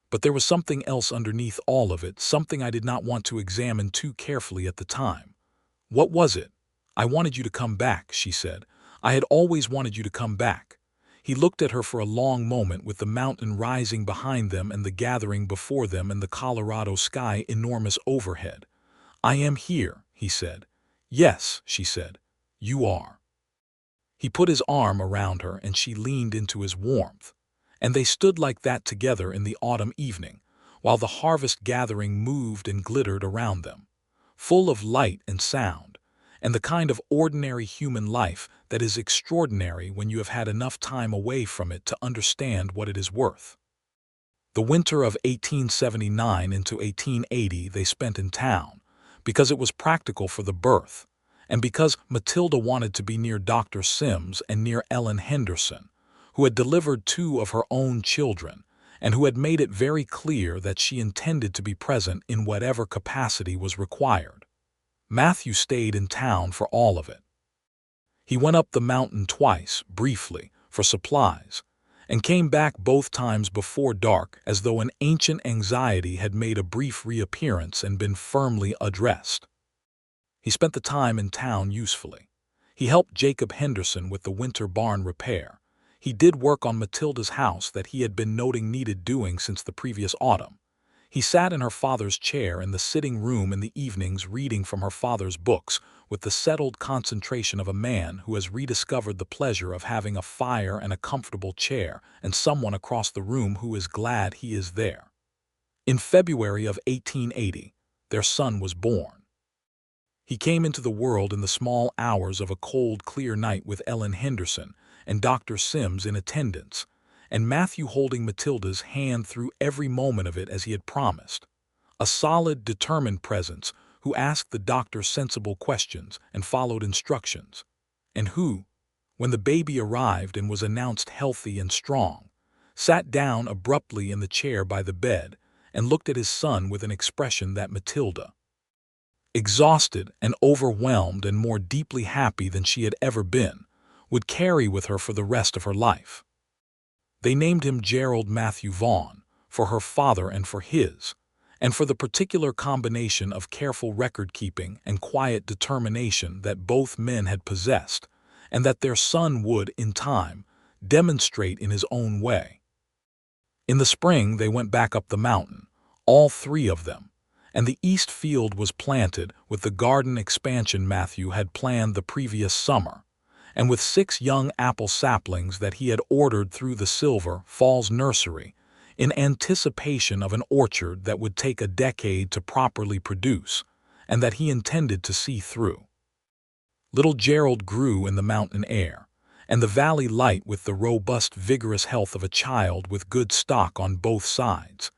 But there was something else underneath all of it, something I did not want to examine too carefully at the time." "What was it?" "I wanted you to come back," she said. "I had always wanted you to come back." He looked at her for a long moment, with the mountain rising behind them and the gathering before them and the Colorado sky enormous overhead. "I am here," he said. "Yes," she said, "you are." He put his arm around her and she leaned into his warmth. And they stood like that together in the autumn evening, while the harvest gathering moved and glittered around them, full of light and sound, and the kind of ordinary human life that is extraordinary when you have had enough time away from it to understand what it is worth. The winter of 1879 into 1880 they spent in town, because it was practical for the birth, and because Matilda wanted to be near Dr. Sims and near Ellen Henderson, who had delivered 2 of her own children, and who had made it very clear that she intended to be present in whatever capacity was required. Matthew stayed in town for all of it. He went up the mountain twice, briefly, for supplies, and came back both times before dark, as though an ancient anxiety had made a brief reappearance and been firmly addressed. He spent the time in town usefully. He helped Jacob Henderson with the winter barn repair. He did work on Matilda's house that he had been noting needed doing since the previous autumn. He sat in her father's chair in the sitting room in the evenings, reading from her father's books with the settled concentration of a man who has rediscovered the pleasure of having a fire and a comfortable chair and someone across the room who is glad he is there. In February of 1880, their son was born. He came into the world in the small hours of a cold, clear night with Ellen Henderson and Dr. Sims in attendance, and Matthew holding Matilda's hand through every moment of it as he had promised. A solid, determined presence who asked the doctor sensible questions and followed instructions, and who, when the baby arrived and was announced healthy and strong, sat down abruptly in the chair by the bed and looked at his son with an expression that Matilda, exhausted and overwhelmed and more deeply happy than she had ever been, would carry with her for the rest of her life. They named him Gerald Matthew Vaughn, for her father and for his, and for the particular combination of careful record-keeping and quiet determination that both men had possessed, and that their son would, in time, demonstrate in his own way. In the spring they went back up the mountain, all 3 of them, and the east field was planted with the garden expansion Matthew had planned the previous summer, and with 6 young apple saplings that he had ordered through the Silver Falls nursery, in anticipation of an orchard that would take a decade to properly produce, and that he intended to see through. Little Gerald grew in the mountain air, and the valley light with the robust, vigorous health of a child with good stock on both sides,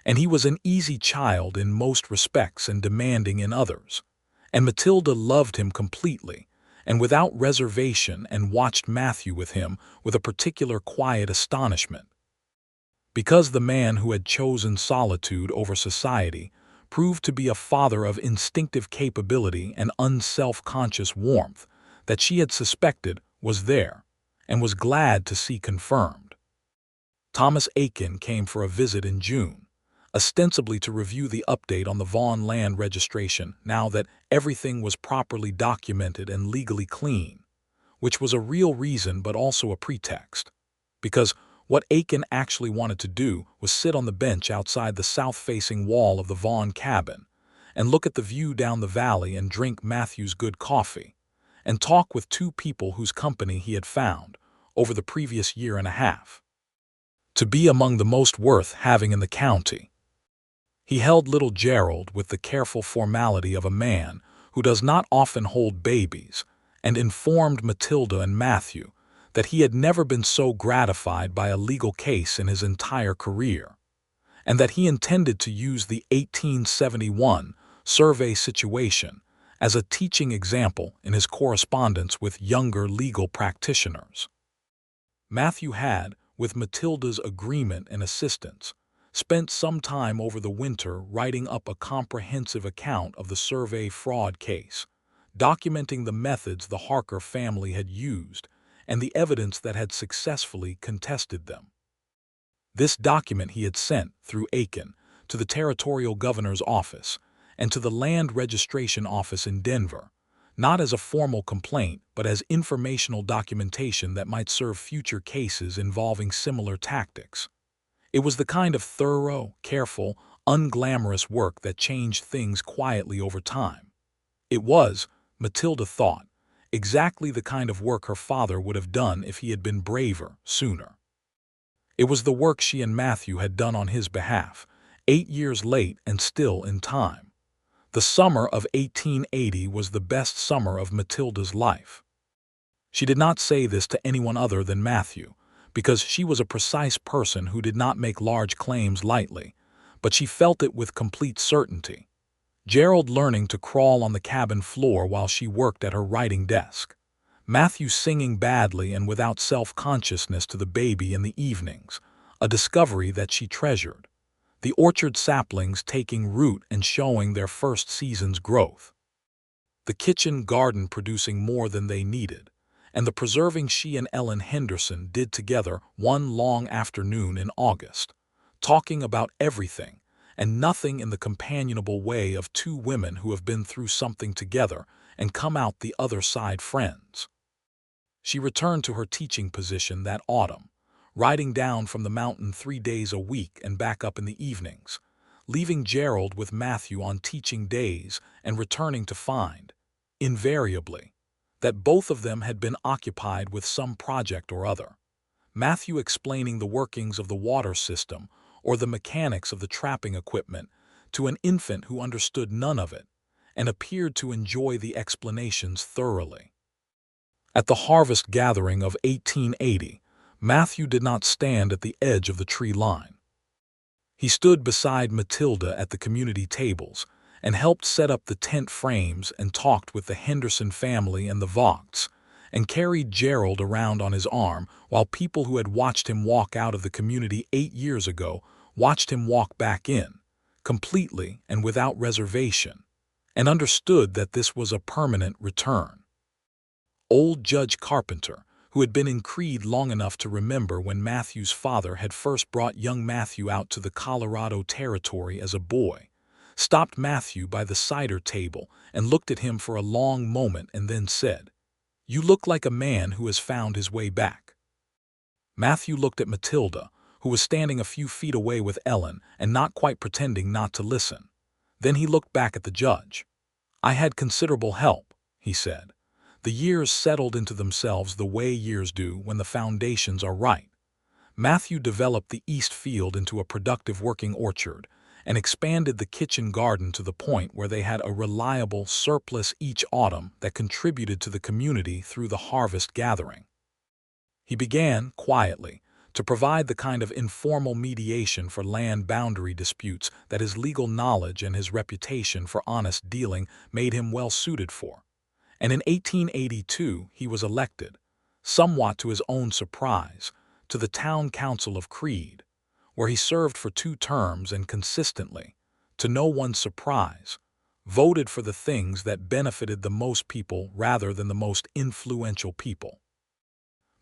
and he was an easy child in most respects and demanding in others, and Matilda loved him completely and without reservation and watched Matthew with him with a particular quiet astonishment. Because the man who had chosen solitude over society proved to be a father of instinctive capability and unself-conscious warmth that she had suspected was there, and was glad to see confirmed. Thomas Aiken came for a visit in June, ostensibly to review the update on the Vaughn land registration now that everything was properly documented and legally clean, which was a real reason but also a pretext. Because what Aiken actually wanted to do was sit on the bench outside the south-facing wall of the Vaughn cabin and look at the view down the valley and drink Matthew's good coffee and talk with two people whose company he had found over the previous year and a half to be among the most worth having in the county. He held little Gerald with the careful formality of a man who does not often hold babies, and informed Matilda and Matthew that he had never been so gratified by a legal case in his entire career, and that he intended to use the 1871 survey situation as a teaching example in his correspondence with younger legal practitioners. Matthew had, with Matilda's agreement and assistance, spent some time over the winter writing up a comprehensive account of the survey fraud case, documenting the methods the Harker family had used and the evidence that had successfully contested them. This document he had sent through Aiken to the territorial governor's office and to the land registration office in Denver, not as a formal complaint but as informational documentation that might serve future cases involving similar tactics. It was the kind of thorough, careful, unglamorous work that changed things quietly over time. It was, Matilda thought, exactly the kind of work her father would have done if he had been braver sooner. It was the work she and Matthew had done on his behalf, 8 years late and still in time. The summer of 1880 was the best summer of Matilda's life. She did not say this to anyone other than Matthew, because she was a precise person who did not make large claims lightly, but she felt it with complete certainty. Gerald learning to crawl on the cabin floor while she worked at her writing desk. Matthew singing badly and without self-consciousness to the baby in the evenings, a discovery that she treasured. The orchard saplings taking root and showing their first season's growth. The kitchen garden producing more than they needed, and the preserving she and Ellen Henderson did together one long afternoon in August, talking about everything and nothing in the companionable way of two women who have been through something together and come out the other side friends. She returned to her teaching position that autumn, riding down from the mountain 3 days a week and back up in the evenings, leaving Gerald with Matthew on teaching days and returning to find, invariably, that both of them had been occupied with some project or other. Matthew explaining the workings of the water system or the mechanics of the trapping equipment to an infant who understood none of it and appeared to enjoy the explanations thoroughly. At the harvest gathering of 1880, Matthew did not stand at the edge of the tree line. He stood beside Matilda at the community tables and helped set up the tent frames and talked with the Henderson family and the Vaught's, and carried Gerald around on his arm while people who had watched him walk out of the community 8 years ago watched him walk back in, completely and without reservation, and understood that this was a permanent return. Old Judge Carpenter, who had been in Creede long enough to remember when Matthew's father had first brought young Matthew out to the Colorado Territory as a boy, stopped Matthew by the cider table and looked at him for a long moment and then said, "You look like a man who has found his way back." Matthew looked at Matilda, who was standing a few feet away with Ellen and not quite pretending not to listen. Then he looked back at the judge. "I had considerable help," he said. "The years settled into themselves the way years do when the foundations are right." Matthew developed the east field into a productive working orchard and expanded the kitchen garden to the point where they had a reliable surplus each autumn that contributed to the community through the harvest gathering. He began, quietly, to provide the kind of informal mediation for land boundary disputes that his legal knowledge and his reputation for honest dealing made him well suited for. And in 1882 he was elected, somewhat to his own surprise, to the town council of Creede, where he served for 2 terms and consistently, to no one's surprise, voted for the things that benefited the most people rather than the most influential people.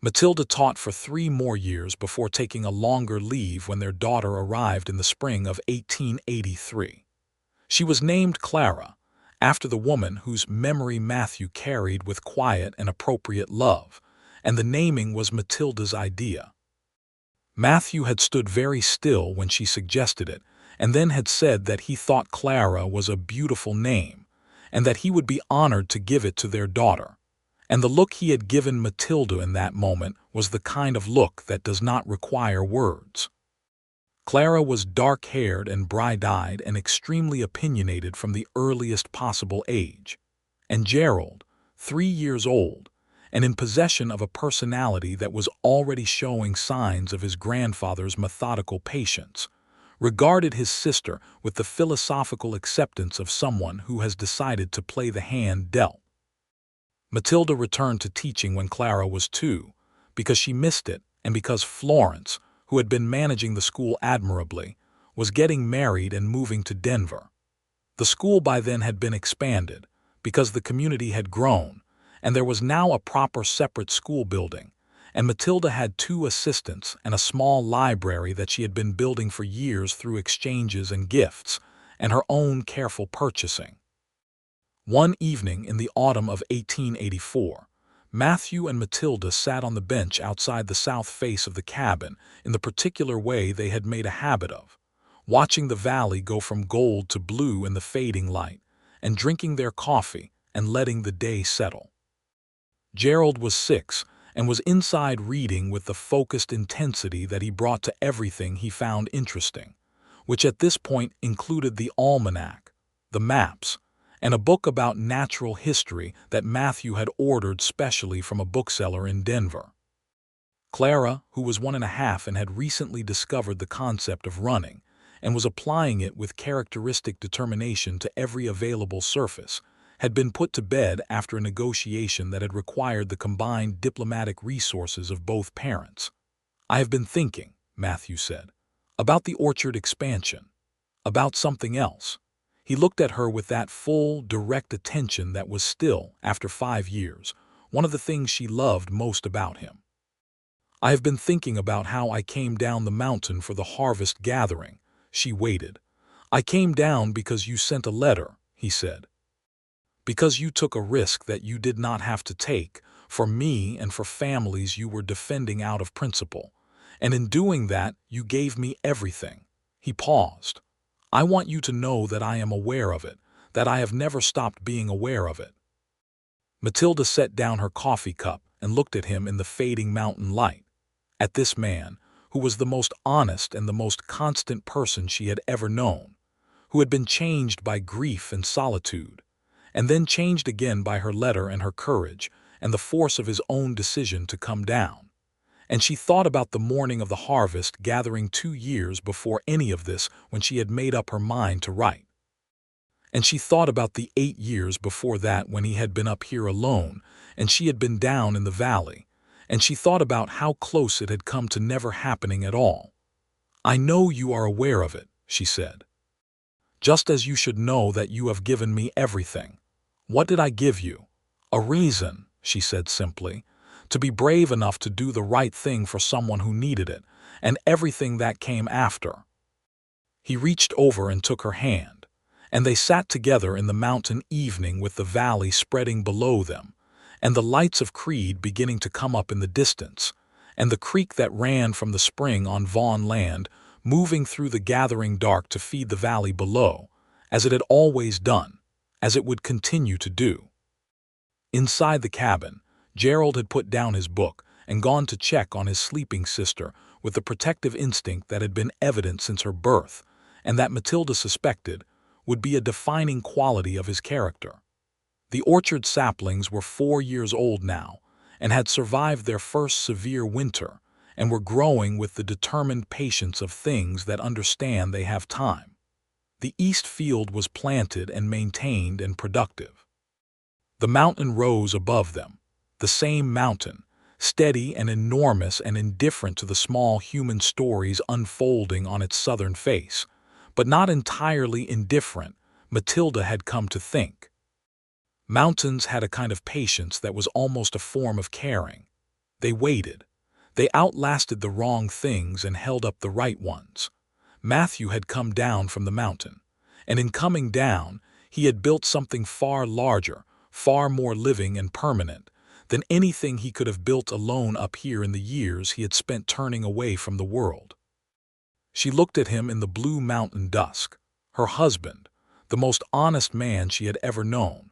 Matilda taught for 3 more years before taking a longer leave when their daughter arrived in the spring of 1883. She was named Clara, after the woman whose memory Matthew carried with quiet and appropriate love, and the naming was Matilda's idea. Matthew had stood very still when she suggested it, and then had said that he thought Clara was a beautiful name, and that he would be honored to give it to their daughter. And the look he had given Matilda in that moment was the kind of look that does not require words. Clara was dark-haired and bright-eyed and extremely opinionated from the earliest possible age. And Gerald, 3 years old, and in possession of a personality that was already showing signs of his grandfather's methodical patience, regarded his sister with the philosophical acceptance of someone who has decided to play the hand dealt. Matilda returned to teaching when Clara was 2, because she missed it and because Florence, who had been managing the school admirably, was getting married and moving to Denver. The school by then had been expanded, because the community had grown, and there was now a proper separate school building, and Matilda had 2 assistants and a small library that she had been building for years through exchanges and gifts, and her own careful purchasing. One evening in the autumn of 1884, Matthew and Matilda sat on the bench outside the south face of the cabin in the particular way they had made a habit of, watching the valley go from gold to blue in the fading light, and drinking their coffee and letting the day settle. Gerald was 6 and was inside reading with the focused intensity that he brought to everything he found interesting, which at this point included the almanac, the maps, and a book about natural history that Matthew had ordered specially from a bookseller in Denver. Clara, who was 1.5 and had recently discovered the concept of running, and was applying it with characteristic determination to every available surface, had been put to bed after a negotiation that had required the combined diplomatic resources of both parents. "I have been thinking," Matthew said, "about the orchard expansion, about something else." He looked at her with that full, direct attention that was still, after 5 years, one of the things she loved most about him. "I have been thinking about how I came down the mountain for the harvest gathering." She waited. "I came down because you sent a letter," he said. "Because you took a risk that you did not have to take, for me and for families you were defending out of principle. And in doing that, you gave me everything." He paused. "I want you to know that I am aware of it, that I have never stopped being aware of it." Matilda set down her coffee cup and looked at him in the fading mountain light, at this man, who was the most honest and the most constant person she had ever known, who had been changed by grief and solitude, and then changed again by her letter and her courage and the force of his own decision to come down. And she thought about the morning of the harvest gathering 2 years before any of this, when she had made up her mind to write. And she thought about the 8 years before that when he had been up here alone and she had been down in the valley, and she thought about how close it had come to never happening at all. "I know you are aware of it," she said. "Just as you should know that you have given me everything." "What did I give you?" "A reason," she said simply, "to be brave enough to do the right thing for someone who needed it, and everything that came after." He reached over and took her hand, and they sat together in the mountain evening with the valley spreading below them, and the lights of Creede beginning to come up in the distance, and the creek that ran from the spring on Vaughn land moving through the gathering dark to feed the valley below, as it had always done, as it would continue to do. Inside the cabin, Gerald had put down his book and gone to check on his sleeping sister with the protective instinct that had been evident since her birth, and that Matilda suspected would be a defining quality of his character. The orchard saplings were 4 years old now, and had survived their first severe winter, and were growing with the determined patience of things that understand they have time. The east field was planted and maintained and productive. The mountain rose above them, the same mountain, steady and enormous and indifferent to the small human stories unfolding on its southern face, but not entirely indifferent, Matilda had come to think. Mountains had a kind of patience that was almost a form of caring. They waited. They outlasted the wrong things and held up the right ones. Matthew had come down from the mountain, and in coming down, He had built something far larger, far more living and permanent, than anything he could have built alone up here in the years he had spent turning away from the world. She looked at him in the blue mountain dusk, her husband, the most honest man she had ever known,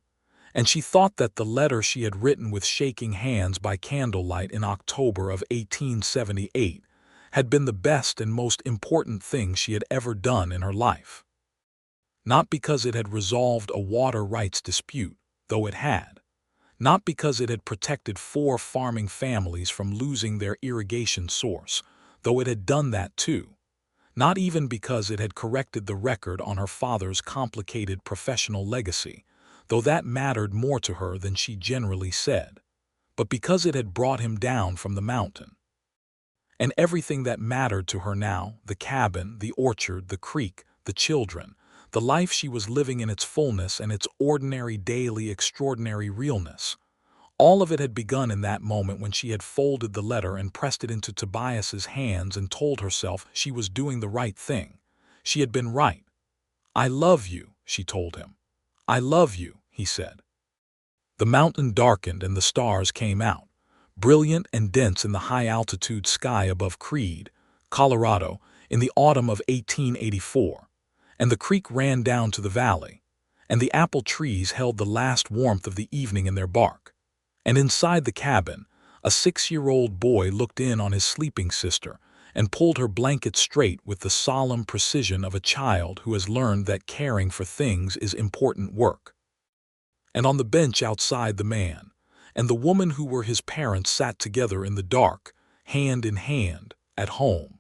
and she thought that the letter she had written with shaking hands by candlelight in October of 1878 had been the best and most important thing she had ever done in her life. Not because it had resolved a water rights dispute, though it had. Not because it had protected 4 farming families from losing their irrigation source, though it had done that too. Not even because it had corrected the record on her father's complicated professional legacy, though that mattered more to her than she generally said, but because it had brought him down from the mountain. And everything that mattered to her now, the cabin, the orchard, the creek, the children, the life she was living in its fullness and its ordinary, daily, extraordinary realness, all of it had begun in that moment when she had folded the letter and pressed it into Tobias's hands and told herself she was doing the right thing. She had been right. "I love you," she told him. "I love you," he said. The mountain darkened and the stars came out, brilliant and dense in the high-altitude sky above Creede, Colorado, in the autumn of 1884, and the creek ran down to the valley, and the apple trees held the last warmth of the evening in their bark. And inside the cabin, a 6-year-old boy looked in on his sleeping sister and pulled her blanket straight with the solemn precision of a child who has learned that caring for things is important work. And on the bench outside the man and the woman who were his parents sat together in the dark, hand in hand, at home.